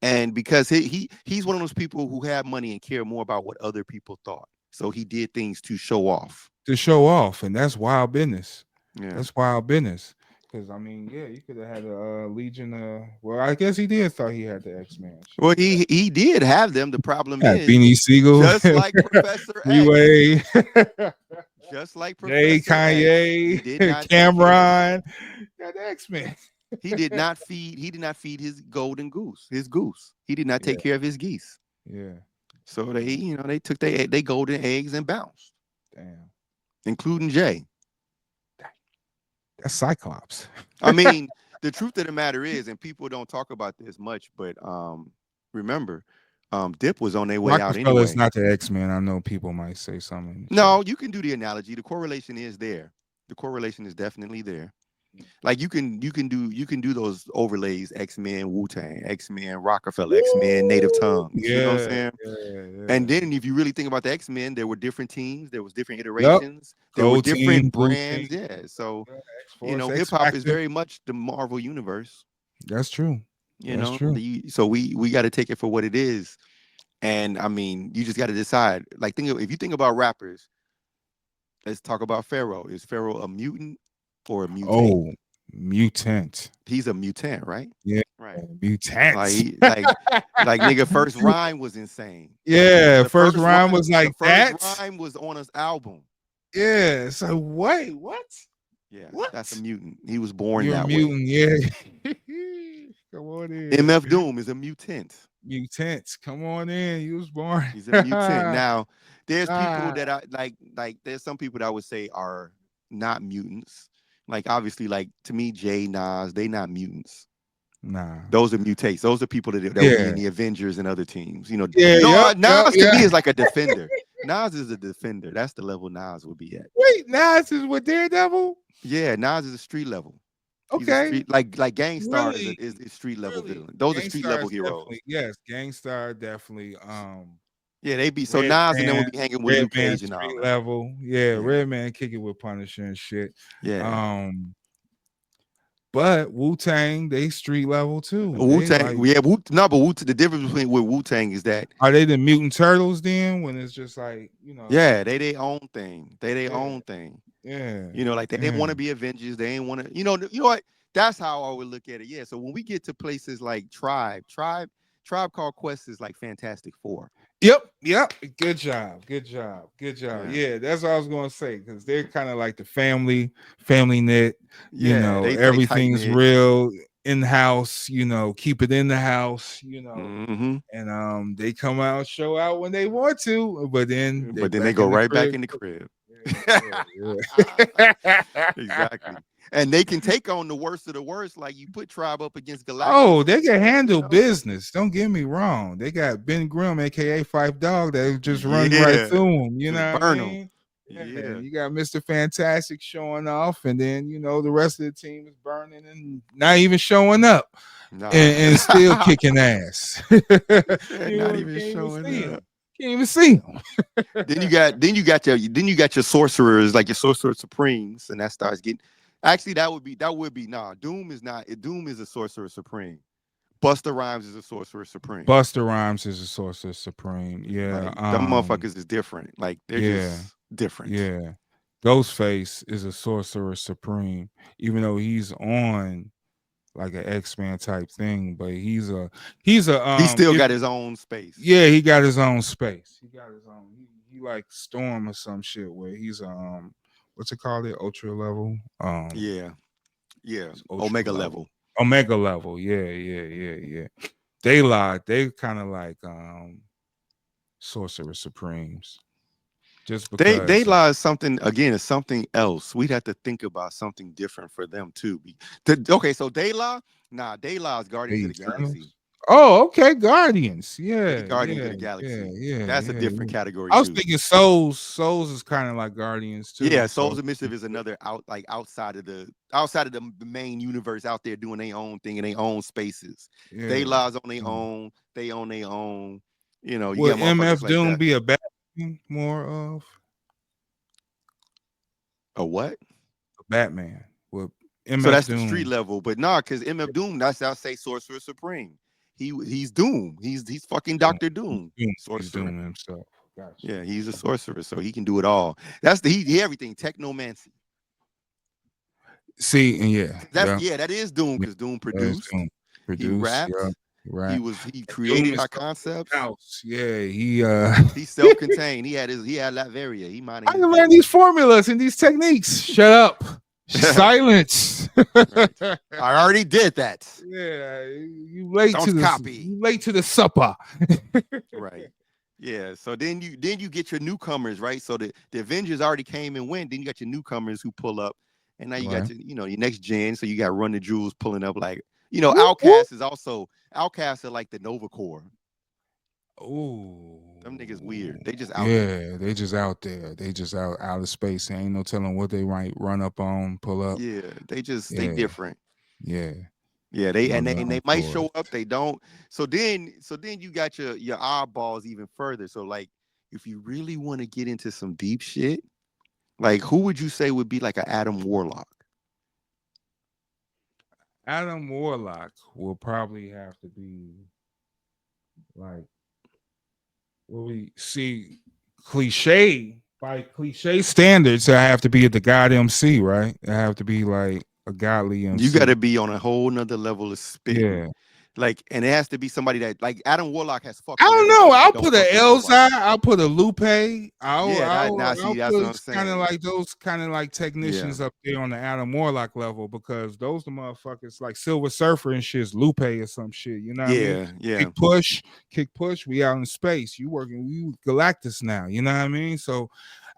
and because he's one of those people who have money and care more about what other people thought. So he did things to show off. to show off, and that's wild business. Yeah. That's wild business. Because I mean, yeah, you could have had a Legion. Well, I guess he did thought he had the X-Man Well, shit. Yeah, he did have them. The problem yeah, is, Beanie Siegel, just like Professor X, Freeway, just like Jay, Professor X, he Kanye, did not take care. Cameron, got the X-Men. He did not feed his golden goose, his goose. He did not take Yeah, care of his geese. yeah. So they took they golden eggs and bounced, Damn, including Jay. that's Cyclops. I mean, the truth of the matter is, and people don't talk about this much, but remember, Dip was on their way out Rockefeller's anyway. not the X-Men. I know people might say something in the chat. No, you can do the analogy. The correlation is there. The correlation is definitely there. Like you can do those overlays, X-Men, Wu-Tang, X-Men, Rockefeller, X-Men, Native Woo! Tongues. You know what I'm Yeah, saying? yeah, And yeah. then if you really think about the X-Men, there were different teams, there was different Yep. iterations, there were Gold team, different blue team, brands. Yeah. So, X Force, hip X hop is Factor. very much the Marvel universe. That's true. That's true. So we got to take it for what it is. And I mean, you just got to decide. Like, if you think about rappers, let's talk about Pharaoh. Is Pharaoh a mutant or a mutate? Oh, mutant. He's a mutant, right? Yeah, Right. Like mutant. he like nigga first rhyme was insane. Yeah, The first first rhyme rhyme was the like first that. rhyme was on his album. Yeah. So wait, what? Yeah, that's a What? mutant. He was born You're a that way. mutant, yeah. Come on in. MF Doom is a mutant. Mutants. Come on in. You was born. He's a mutant. Now, there's people Ah, that I like there's some people that I would say are not mutants. Like obviously, like to me, Jay, Nas, they not mutants. nah. Those are mutates. Those are people that will be Yeah. in the Avengers and other teams. Yeah, No, yep, yep, Nas to me yeah. is like a defender. Nas is a defender. That's the level Nas would be at. Wait, Nas is with Daredevil? Yeah, Nas is a street level. He's a Okay. street like Gangstar Really? is street level Really? villain. Those are street Gangstar level is definitely, heroes. yes, Gangstar definitely. Yeah, they be so Red Nas and them will Man, be hanging with Red Luke Man Cage and all street that. level. Yeah, Yeah, Red Man kick it with Punisher and shit. yeah. But Wu-Tang, they street level too. Wu They Tang, like, yeah, no, but the difference between with Wu Tang is that are they the mutant turtles then? When it's just like, yeah, they their own thing. They their yeah, own thing. yeah, Like they didn't yeah. want to be Avengers. They ain't want to, you know what? That's how I would look at it. Yeah. So when we get to places like Tribe Called Quest is like Fantastic Four. Yep, yep. Good job, good job, good job. Yeah. Yeah, that's what I was gonna say because they're kind of like the family knit. Yeah, they tight Everything's knit. real in house. Keep it in the house. Hmm. And they come out, show out when they want to, but then they But then they back go in the right back crib. in the crib. Yeah, yeah. Exactly. And they can take on the worst of the worst. Like you put Tribe up against Oh, Galactus. they can You handle know? business. Don't get me wrong. They got Ben Grimm, aka Five Dog, that just run right Yeah. through them. You Just know what I burn them. mean? Yeah. Yeah. You got Mr. Fantastic showing off, and then the rest of the team is burning and not even showing up Nah. and still kicking ass. He said not You even can't even showing see up. them. Can't even see them. Then you got your sorcerers like your sorcerer supremes, and that starts getting. Actually, that would be nah. Doom is not. Doom is a sorcerer supreme. Buster Rhymes is a sorcerer supreme. Buster Rhymes is a sorcerer supreme. Yeah. Like them motherfuckers is different. Like they're Yeah. just different. Yeah. Ghostface is a sorcerer supreme, even though he's on like an X-Men type thing, but he's a He still if got his own space. yeah, he got his own space. He got his own he like Storm or some shit where he's what's it called, it ultra level? Yeah, yeah. It's ultra Omega level. level. Omega level. Yeah, yeah, yeah, yeah. They kind of like sorcerer supremes. just They because. lie is something again. It's something else. We'd have to think about something different for them too. Okay, so they lie. Nah, they lie is Guardians of The the Galaxy. Eternals. Oh, okay, Guardians. They Yeah, Guardians of yeah, the yeah, Galaxy. yeah, That's a yeah, different yeah. category I was too. thinking Souls. Souls is kind of like Guardians Yeah, too. Souls So of Mischief is another outside of the main universe out there doing their own thing in their own spaces. They yeah. lies on their Mm. own. They own their own. You Would got motherfuckers MF like Doom that. be a Batman more of A what? a Batman? Would So MF that's the street Doom? level, but nah, because MF Doom, that's I say Sorcerer Supreme. He's Doom. He's fucking Doom. Doctor He's Doom, Doom. He's sorcerer. Doom himself. Gotcha. Yeah, he's a sorcerer, so he can do it all. That's he everything technomancy. See, and yeah, 'Cause that's yeah, yeah, that is Doom yeah. because Doom That's produced, Doom. he Produce, yeah, rapped, right. he And Doom created is our from the concepts. house. Yeah, he He's self-contained. He had Latveria. He minded I his can learn these business. formulas and these techniques. Shut up. Silence. Right. I already did that. Yeah, you late to Don't this. copy. You late to the supper. Right. Yeah. So then you get your newcomers, right? So the Avengers already came and went. Then you got your newcomers who pull up, and now you got Right. your next gen. So you got Run the Jewels pulling up like Whoop, whoop. Outcast is also Outcast are like the Nova Corps. Ooh. Them niggas weird. They just out there. Yeah, they just out there. They just out of space. There ain't no telling what they might run up on, pull up. Yeah. They Yeah, different. yeah. Yeah, they No and they and they doubt might for show it. up, they don't. So then you got your oddballs even further. So like if you really want to get into some deep shit, like who would you say would be like an Adam Warlock? Adam Warlock will probably have to be like what we see cliche by cliche standards. I have to be at the God MC, right? I have to be like a godly You got to MC. be on a whole nother level of spitting. Yeah. Like, and it has to be somebody that like Adam Warlock has I fucked with don't know. everybody, but I'll don't put a fuck with nobody. Elzai. I'll put a Lupe. Yeah, that now I'll see, that's what put I'm kind of saying. like those kind of like Yeah, technicians up there on the Adam Warlock level because those the motherfuckers like Silver Surfer and shit's Lupe or some shit. You know what I mean? yeah, yeah, Kick push, kick push. We out in space. You working? You Galactus now. You know what I mean? So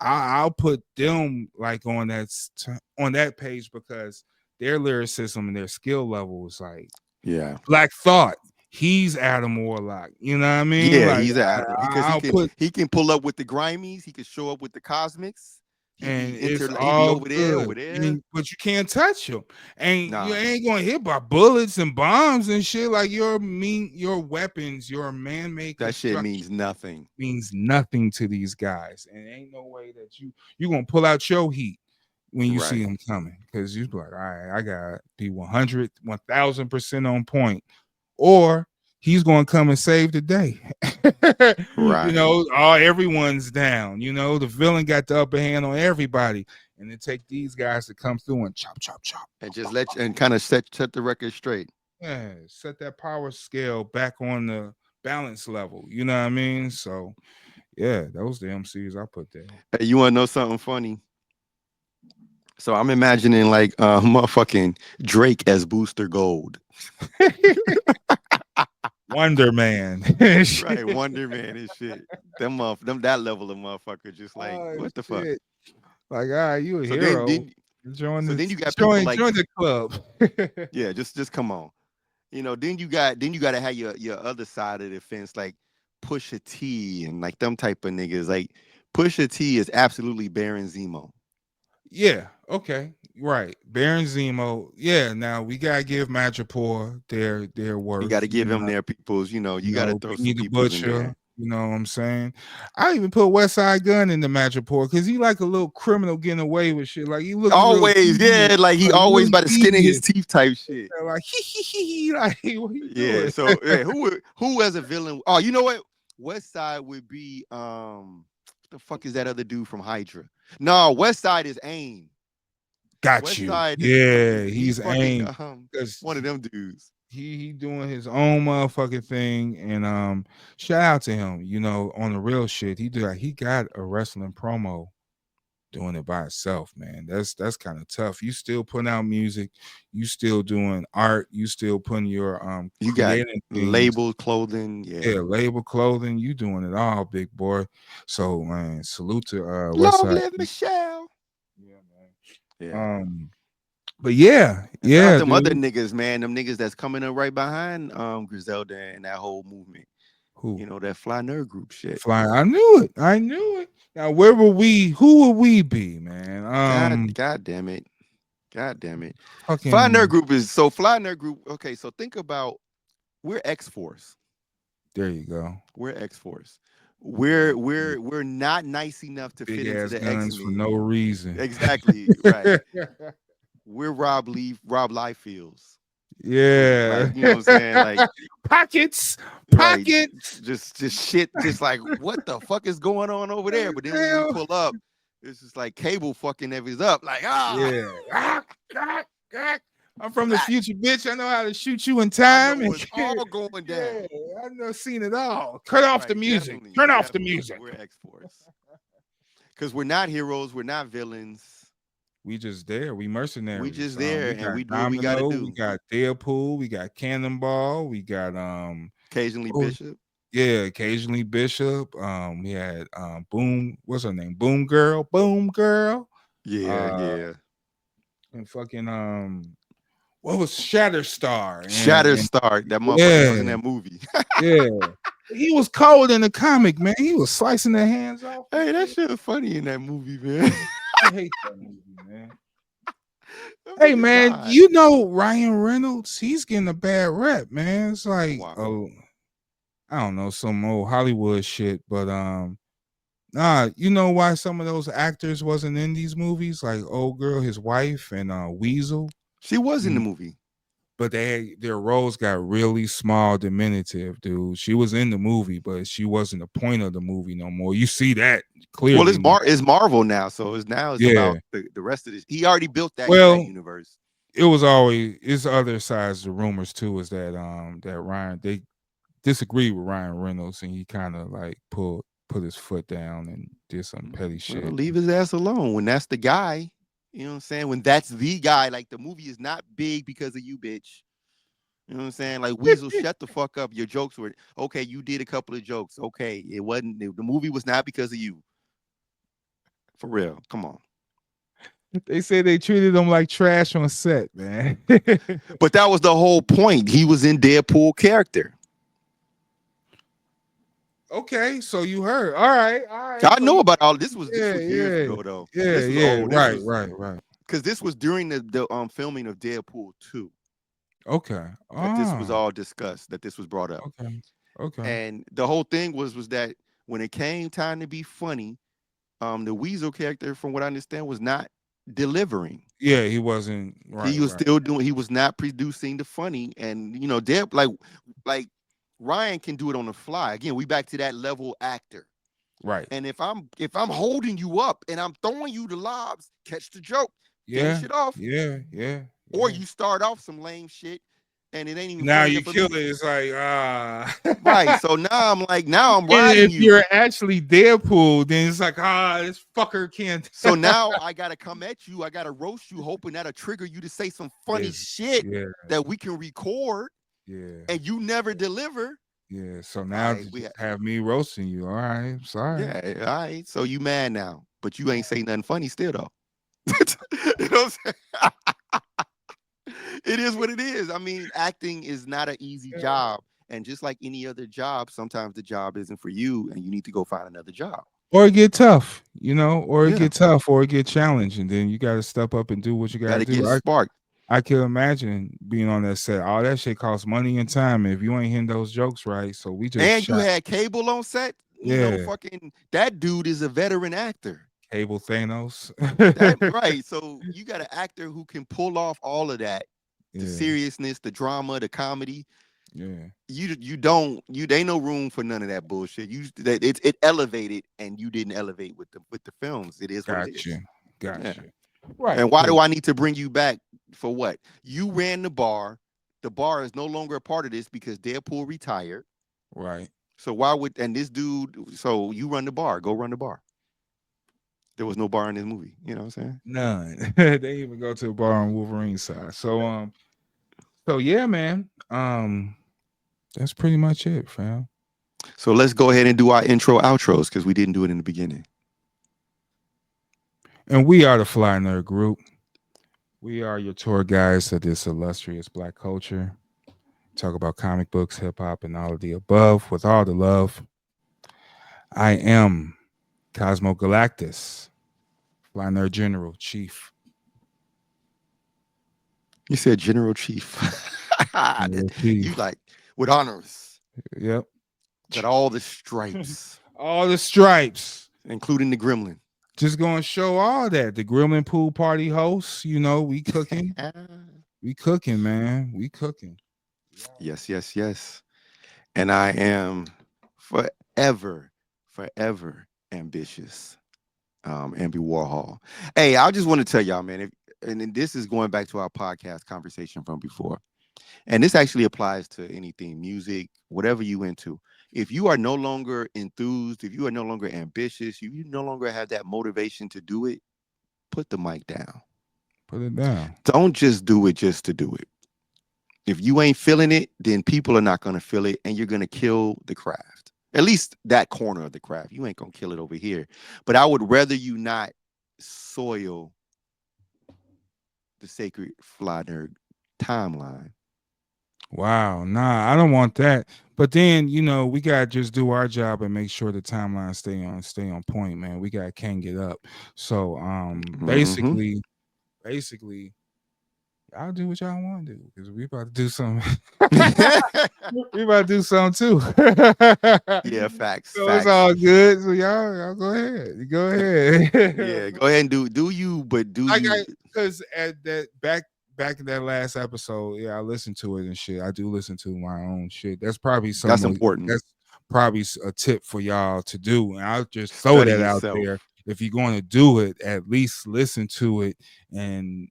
I'll put them like on that page because their lyricism and their skill level is like yeah. Black Thought. He's Adam Warlock. You know what I mean? Yeah, Like he's an Adam because he I'll can put he can pull up with the Grimies. He can show up with the Cosmics. and it's He be all over there, good. over there. But you can't touch him. And you Nah, ain't gonna hit by bullets and bombs and shit. Like your weapons, your man-made that shit construction means nothing. means nothing to these guys. And ain't no way that you gonna pull out your heat when you see Right, them coming. Because you be like, all right, I gotta be 100, 1000% on point or he's going to come and save the day. right. Everyone's down. The villain got the upper hand on everybody, and it take these guys to come through and chop, chop, chop. And just let you, and kind of set the record straight. Yeah, set that power scale back on the balance level. You know what I mean? So yeah, those the MCs I put there. Hey, you want to know something funny? So I'm imagining like motherfucking Drake as Booster Gold. Wonder Man. Right, Wonder Man and shit. Them that level of motherfucker just like Oh what the fuck. shit! Like, all right, you a So then hero. then Join so the then you got people join like join the club. yeah, just come on. Then you got to have your other side of the fence like Pusha T and like them type of niggas. Like Pusha T is absolutely Baron Zemo. Yeah. Okay. Right. Baron Zemo. Yeah. Now we gotta give Madripoor their You got worth. to give them their peoples. You got to throw some Benny the peoples in Butcher. there. You know what I'm saying? I even put Westside Gun in the Madripoor because he like a little criminal getting away with shit. Like he look real Always, devious, yeah, like he like always really by the skin of his devious. teeth type shit. Like he like what you Yeah. doing? So yeah, who as a villain? Oh, you know what? West Side would be what the fuck is that other dude from Hydra? No, West Side is AIM. Got West you. Side Yeah, he's he's fucking aim because one of them dudes. he doing his own motherfucking thing and shout out to him, on the real shit. He got a wrestling promo doing it by itself, man. That's kind of tough. You still putting out music, you still doing art, you still putting your You got creating things. labels, clothing, yeah. Yeah, label clothing, you doing it all, big boy. So man, salute to Long Westside. live Michelle. Yeah, man. Yeah. But yeah, And shout out yeah, them other dude. niggas, man. Them niggas that's coming up right behind Griselda and that whole movement. Who? You know, that Fly Nerd Group shit. Flying. I knew it. I knew it. Now, where will we? Who will we be, man? God damn it. God damn it. Fly Nerd Fucking. Group is so Fly Nerd Group. Okay, so think about we're X Force. There you go. We're X Force. There We're you go. we're we're not nice enough to Big fit into ass the guns for X-Men. no reason. Exactly, right. We're Rob Liefeld's. Yeah. Like, you know what I'm saying? Like, Pockets. right. Pockets. Just shit, just like what the fuck is going on over there? But then when we Hell. pull up, it's just like cable fucking everything's up. Like, ah, Yeah. Ah, ah, ah. I'm from the black. future, bitch. I know how to shoot you in I time. know And it's all going down. yeah, I've never seen it all. Cut off the Right, music. definitely, Turn off the definitely. music. We're X Force. Because we're not heroes, we're not villains. We just there. We We mercenaries. just there We and got we do what we gotta Domino. We do. got Deadpool. We got Cannonball. We got Occasionally oh, Bishop. yeah, occasionally Bishop. We had Boom. What's her name? Boom Girl. Boom Girl. Yeah, Uh, yeah. and fucking what was Shatterstar? And Shatterstar, that motherfucker yeah, was in that movie. yeah. He was cold in the comic, man. He was slicing their hands off and Hey, that shit. shit was funny in that movie, man. I hate that movie, man. That Hey nigga man, died. you know Ryan Reynolds, he's getting a bad rep, man. It's like Wow. oh, I don't know, some old Hollywood shit, but nah, you know why some of those actors wasn't in these movies? Like old girl, his wife, and Weasel. She was in the Mm, movie. but their roles got really small, diminutive, dude. She was in the movie, but she wasn't the point of the movie no more. You see that Well, clearly now. It's Marvel now, so it's Yeah. about the rest of this. He already built that Well, universe. it was always it's other sides. The rumors too is that that Ryan they disagreed with Ryan Reynolds and he kind of like put his foot down and did some petty Well, shit. leave his ass alone. When that's the guy, you know what I'm saying? When that's the guy, like the movie is not big because of you, bitch. You know what I'm saying? Like Weasel, shut the fuck up. Your jokes were okay. You did a couple of jokes. Okay, it wasn't the movie was not because of you. For real. Come on. They say they treated him like trash on set, man. But that was the whole point. He was in Deadpool character. Okay, so you heard. All right, all right. I So know you about all this yeah, was years yeah, ago though. yeah, This was yeah. old. This Right, was right, right. because this was during the filming of Deadpool 2 Okay. that this was Ah, all discussed, that this was brought up. okay. Okay. And the whole thing was that when it came time to be funny, the Weasel character, from what I understand, was not delivering. Yeah, he wasn't He right, was right, still doing. He was not producing the funny, and you know, like Ryan can do it on the fly. Again, we back to that level actor. right. And if I'm holding you up and I'm throwing you the lobs, catch the joke, finish Yeah, it off, yeah, yeah, or yeah. you start off some lame shit and it ain't even Now funny you enough for kill me. it. It's like Right. So now I'm and riding if you. you're actually Deadpool, then it's like this fucker can't. So now I gotta come at you. I gotta roast you, hoping that'll trigger you to say some funny Yes, shit yeah, that we can record, yeah, and you never deliver. yeah. So All now right, to just have me roasting you. All right, I'm sorry. yeah, all right. So you mad now, but you ain't say nothing funny still though. You know what I'm saying? It is what it is. I mean, acting is not an easy Yeah. job. And just like any other job, sometimes the job isn't for you and you need to go find another job. Or it get tough, or it Yeah. get tough, or it get challenged, and then you got to step up and do what you got to Gotta do. get sparked. I can imagine being on that set. All that shit costs money and time. If you ain't hitting those jokes right, so we just And you shot. had Cable on set. You know, Yeah, fucking that dude is a veteran actor. Cable Thanos. That right. So you got an actor who can pull off all of that. The Yeah, seriousness, the drama, the comedy. yeah. You don't there ain't no room for none of that bullshit. It elevated and you didn't elevate with the films. It is what it Gotcha, is. Yeah. gotcha. Right, And why do cool. I need to bring you back for what? You ran the bar. The bar is no longer a part of this because Deadpool retired. Right. So why would and this dude? So you run the bar. Go run the bar. There was no bar in this movie. You know what I'm saying? None. They even go to the bar on Wolverine side. So yeah, man. That's pretty much it, fam. So let's go ahead and do our intro outros because we didn't do it in the beginning. And we are the Fly Nerd Group. We are your tour guides of this illustrious black culture. Talk about comic books, hip hop, and all of the above with all the love. I am Cosmo Galactus, Fly Nerd General Chief. You said General Chief. General Chief. You like with honors. Yep. Got all the stripes, All the stripes. including the gremlin. Just gonna show all that. The Gremlin Pool Party hosts, we cooking. We cooking, man. We cooking. Yes, yes, yes. And I am forever, forever ambitious. Ambi Warhol. Hey, I just want to tell y'all, man, and then this is going back to our podcast conversation from before. And this actually applies to anything, music, whatever you into. If you are no longer enthused, if you are no longer ambitious, if you no longer have that motivation to do it, put the mic down. Put it down. Don't just do it just to do it. If you ain't feeling it, then people are not going to feel it, and you're going to kill the craft. At least that corner of the craft. You ain't going to kill it over here. But I would rather you not soil the sacred Fly Nerd timeline. Wow, nah, I don't want that. But then, we gotta just do our job and make sure the timeline stay on point, man. We gotta can't get up. So basically, y'all do what y'all want to do because we about to do something. We about to do something too. Yeah, facts. So facts. it's all good. So y'all go ahead. You go ahead. Yeah, go ahead and do you, but do you because at that back in that last episode, yeah, I listened to it and shit. I do listen to my own shit. That's probably that's important. That's probably a tip for y'all to do. And I'll just throw Study that yourself. out there. If you're going to do it, at least listen to it and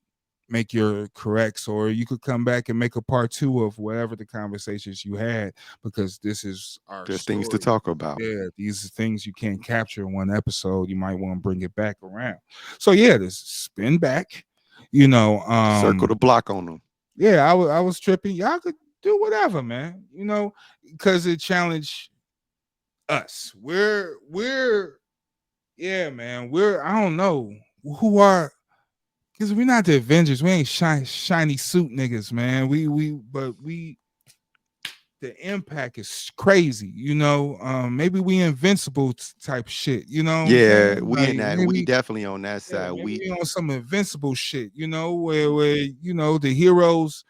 make your corrects, or you could come back and make a part 2 of whatever the conversations you had, because this is our There's story. things to talk about. Yeah, these are things you can't capture in one episode. You might want to bring it back around. So yeah, this spin back, Circle the block on them. Yeah, I was tripping. Y'all could do whatever, man, because it challenged us. We're yeah, man, I don't know who are, because we're not the Avengers. We ain't shiny suit niggas, man. But the impact is crazy, maybe we invincible type shit, Yeah, we in like, that. We definitely on that side. maybe We we on some invincible shit, where the heroes,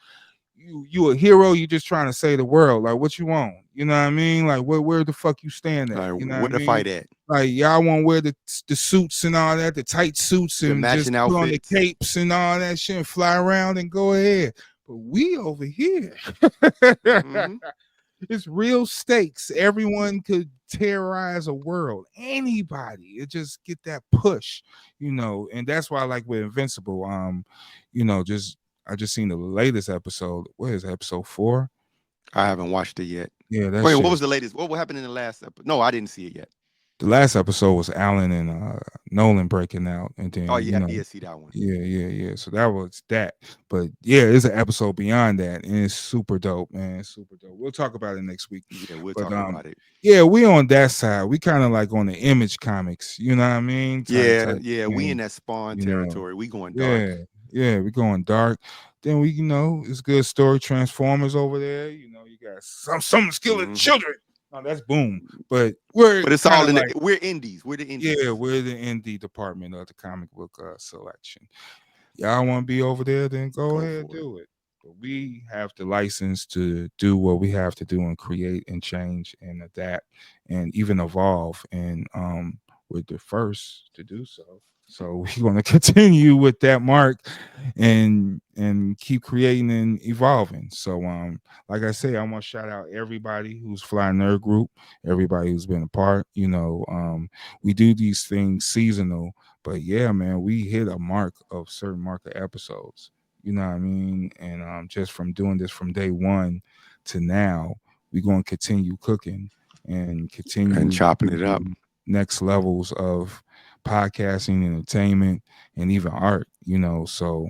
you a hero, you just trying to save the world. Like, what you want? You know what I mean? Like, where the fuck you stand at? You know where what I to mean? fight at. Like, y'all want to wear the suits and all that, the tight suits, The and just matching put on the outfits. capes and all that shit and fly around and go ahead. But we over here, Mhm. it's real stakes. Everyone could terrorize a world. Anybody. It just get that push, and that's why I like with Invincible. I just seen the latest episode. What is it, episode 4? I haven't watched it yet. Yeah, that's Wait, what was the latest? What happened in the last episode? No, I didn't see it yet. the last episode was Alan and Nolan breaking out, and then Oh yeah, I did see that one. yeah. So that was that. But yeah, there's an episode beyond that, and it's super dope, man. It's super dope. We'll talk about it next week. Yeah, we'll But, talk about it. Yeah, we on that side. We kind of like on the Image Comics, you know what I mean? Yeah, we thing, in that Spawn you know. territory. We going dark. Yeah, we going dark. Then we, it's good story. Transformers over there. You got some skilled children. Oh, that's Boom. But it's all in we're indies. We're the indies. Yeah, we're the indie department of the comic book selection. Y'all want to be over there? Then go ahead and do it. But we have the license to do what we have to do and create and change and adapt and even evolve. And we're the first to do so. So we're going to continue with that mark and keep creating and evolving. So like I say, I want to shout out everybody who's Fly Nerd Group, everybody who's been a part. We do these things seasonal, but yeah, man, we hit a mark of certain mark of episodes. You know what I mean? And just from doing this from day one to now, we're going to continue cooking and continue and chopping it up. next levels of podcasting, entertainment, and even art. So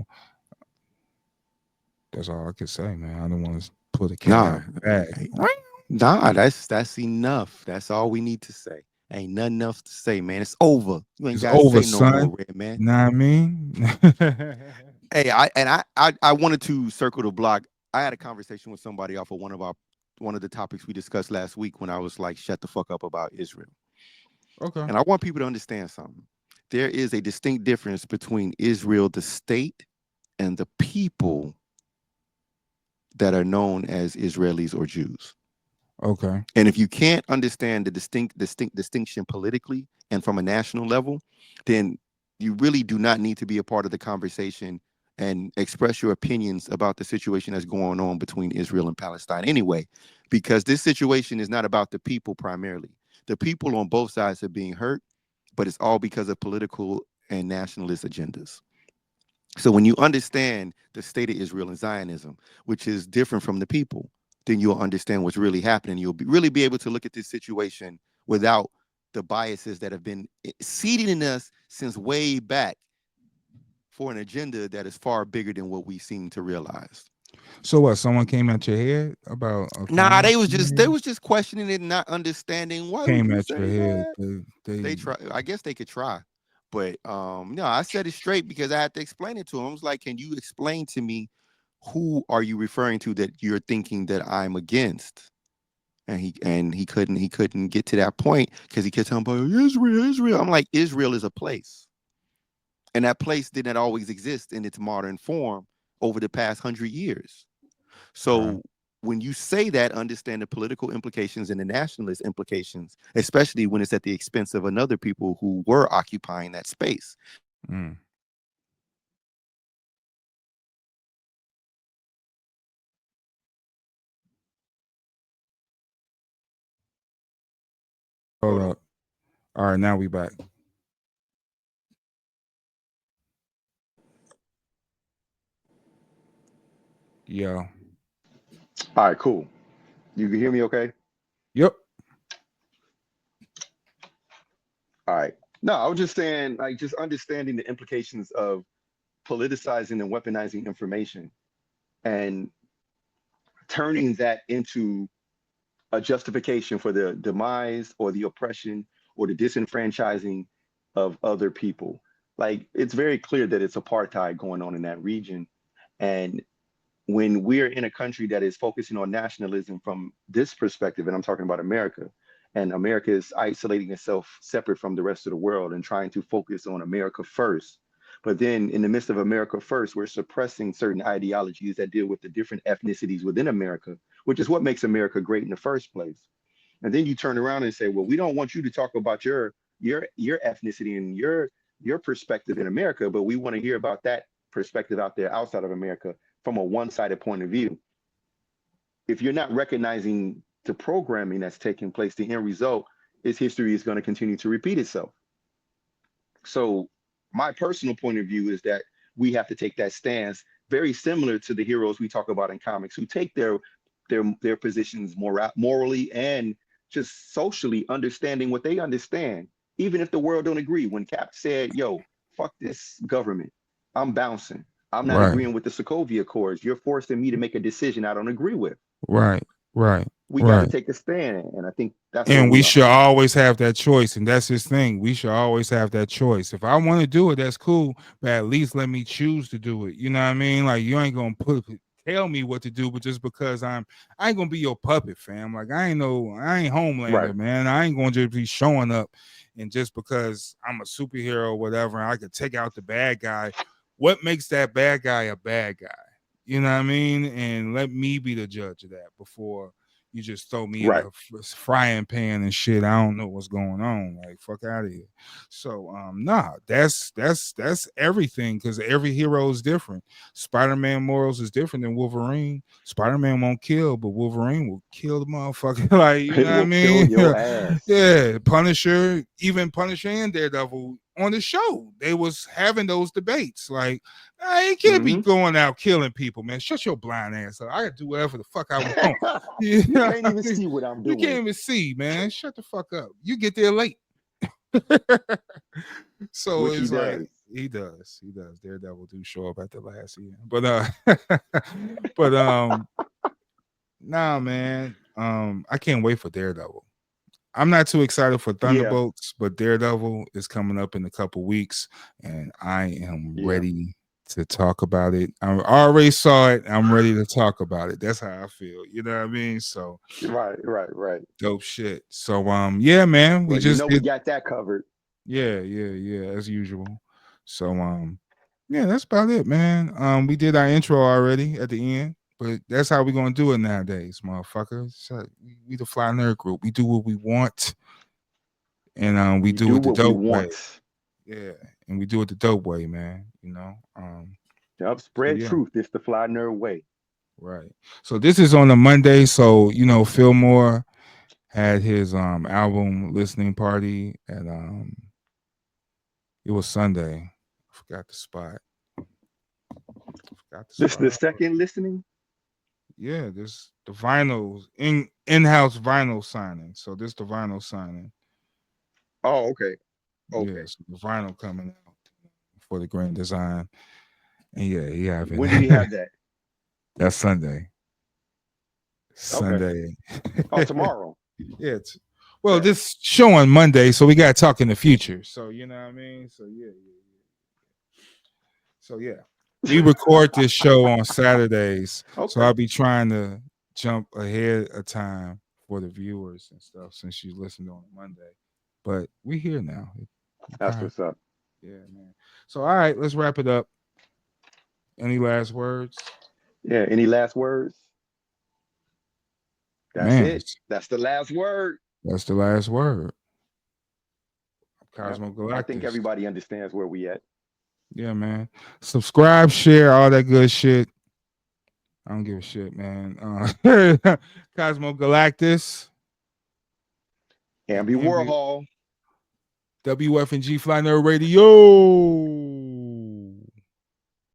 that's all I can say, man. I don't want to put a cat Nah, out the bag. hey, nah, that's enough. That's all we need to say. Ain't nothing else to say, man. It's over. You ain't It's gotta over, say no son. more, Red Man. You know what I mean? Hey, I wanted to circle the block. I had a conversation with somebody off of one of the topics we discussed last week when I was like, shut the fuck up about Israel. Okay. And I want people to understand something. There is a distinct difference between Israel, the state, and the people that are known as Israelis or Jews. Okay. And if you can't understand the distinct distinction politically and from a national level, then you really do not need to be a part of the conversation and express your opinions about the situation that's going on between Israel and Palestine anyway, because this situation is not about the people primarily. The people on both sides are being hurt, but it's all because of political and nationalist agendas. So when you understand the state of Israel and Zionism, which is different from the people, then you'll understand what's really happening. Really be able to look at this situation without the biases that have been seeded in us since way back for an agenda that is far bigger than what we seem to realize. So what? Someone came at your head about a Nah, comment? they was just questioning it and not understanding. Why would Came you at your say head. that? They They try. I guess they could try, but no, I said it straight because I had to explain it to him. I was like, "Can you explain to me who are you referring to that you're thinking that I'm against?" And he couldn't get to that point because he kept talking about Israel, Israel. I'm like, Israel is a place, and that place didn't always exist in its modern form over the past 100 years. right. So when you say that, understand the political implications and the nationalist implications, especially when it's at the expense of another people who were occupying that space. Mm. Hold up. All right, now we back. Yeah. All right, cool. You can hear me okay? Yep. All right. No, I was just saying, like, just understanding the implications of politicizing and weaponizing information and turning that into a justification for the demise or the oppression or the disenfranchising of other people. Like, it's very clear that it's apartheid going on in that region. And when we're in a country that is focusing on nationalism from this perspective, and I'm talking about America, and America is isolating itself separate from the rest of the world and trying to focus on America first. But then in the midst of America first, we're suppressing certain ideologies that deal with the different ethnicities within America, which is what makes America great in the first place. And then you turn around and say, well, we don't want you to talk about your ethnicity and your perspective in America, but we want to hear about that perspective out there outside of America from a one-sided point of view. If you're not recognizing the programming that's taking place, the end result is history is going to continue to repeat itself. So my personal point of view is that we have to take that stance, very similar to the heroes we talk about in comics, who take their positions morally and just socially, understanding what they understand, even if the world don't agree. When Cap said, "Yo, fuck this government, I'm bouncing. I'm not Right. agreeing with the Sokovia Accords. You're forcing me to make a decision I don't agree with." Right. Right. We got to Right. take a stand, and I think that's where And we we are. should always have that choice. And that's his thing. We should always have that choice. If I want to do it, that's cool. But at least let me choose to do it. You know what I mean? Like you ain't gonna tell me what to do, but just because I ain't gonna be your puppet, fam. Like I ain't Right, Homelander, man. I ain't gonna just be showing up and just because I'm a superhero or whatever, I could take out the bad guy. What makes that bad guy a bad guy? You know what I mean? And let me be the judge of that before you just throw me in right, a frying pan and shit. I don't know what's going on. Like fuck out of here. So nah, that's everything because every hero is different. Spider-Man morals is different than Wolverine. Spider-Man won't kill, but Wolverine will kill the motherfucker. Like you it know what I will kill mean? your ass. Yeah, Punisher, even Punisher and Daredevil on the show, they was having those debates. Like, I can't be Hmm. going out killing people, man. Shut your blind ass up. I can do whatever the fuck I want. You You know can't what even I mean? see what I'm You can't doing. even see, man. Shut the fuck up. You get there late. So Which he it's like does. he does. Daredevil do show up at the last year, but but nah, man. I can't wait for Daredevil. I'm not too excited for Yeah, Thunderbolts, but Daredevil is coming up in a couple weeks, and I am yeah. ready to talk about it. I already saw it. I'm ready to talk about it. That's how I feel. You know what I mean? So Right, right, right. dope shit. So yeah, man. We Well, you just know we did. got that covered. Yeah, as usual. So yeah, that's about it, man. We did our intro already at the end. But that's how we're gonna do it nowadays, motherfuckers. So we the Fly Nerd Group. We do what we want, and we We do do it the what we dope way. want. Yeah, and we do it the dope way, man. Yep, So spread yeah, truth. It's the Fly Nerd way. right. So this is on a Monday. So Fillmore had his album listening party, and it was Sunday. I forgot the spot. Forgot the This is the spot. second listening. Yeah, this the vinyls in-house vinyl signing. So this the vinyl signing. Oh, okay. Okay. Yes, the vinyl coming out for the Grand Design. And yeah, he having When did he have that? that's Sunday. Okay. Sunday. Oh, tomorrow. Yeah. Well, Bet. this show on Monday, so we got to talk in the future. So you know what I mean. So yeah. So yeah, we record this show on Saturdays, so Okay. I'll be trying to jump ahead of time for the viewers and stuff since you listened on Monday. But we here now. That's Okay. what's up. Yeah, man. So all right, let's wrap it up. Any last words? Yeah. Any last words? That's Man, it. That's the last word. that's the last word. Yep. Cosmo I think Galactus. everybody understands where we at. Yeah, man. Subscribe, share, all that good shit. I don't give a shit, man. Cosmo Galactus and Ambi Warhol. WFNG Fly Nerd Radio.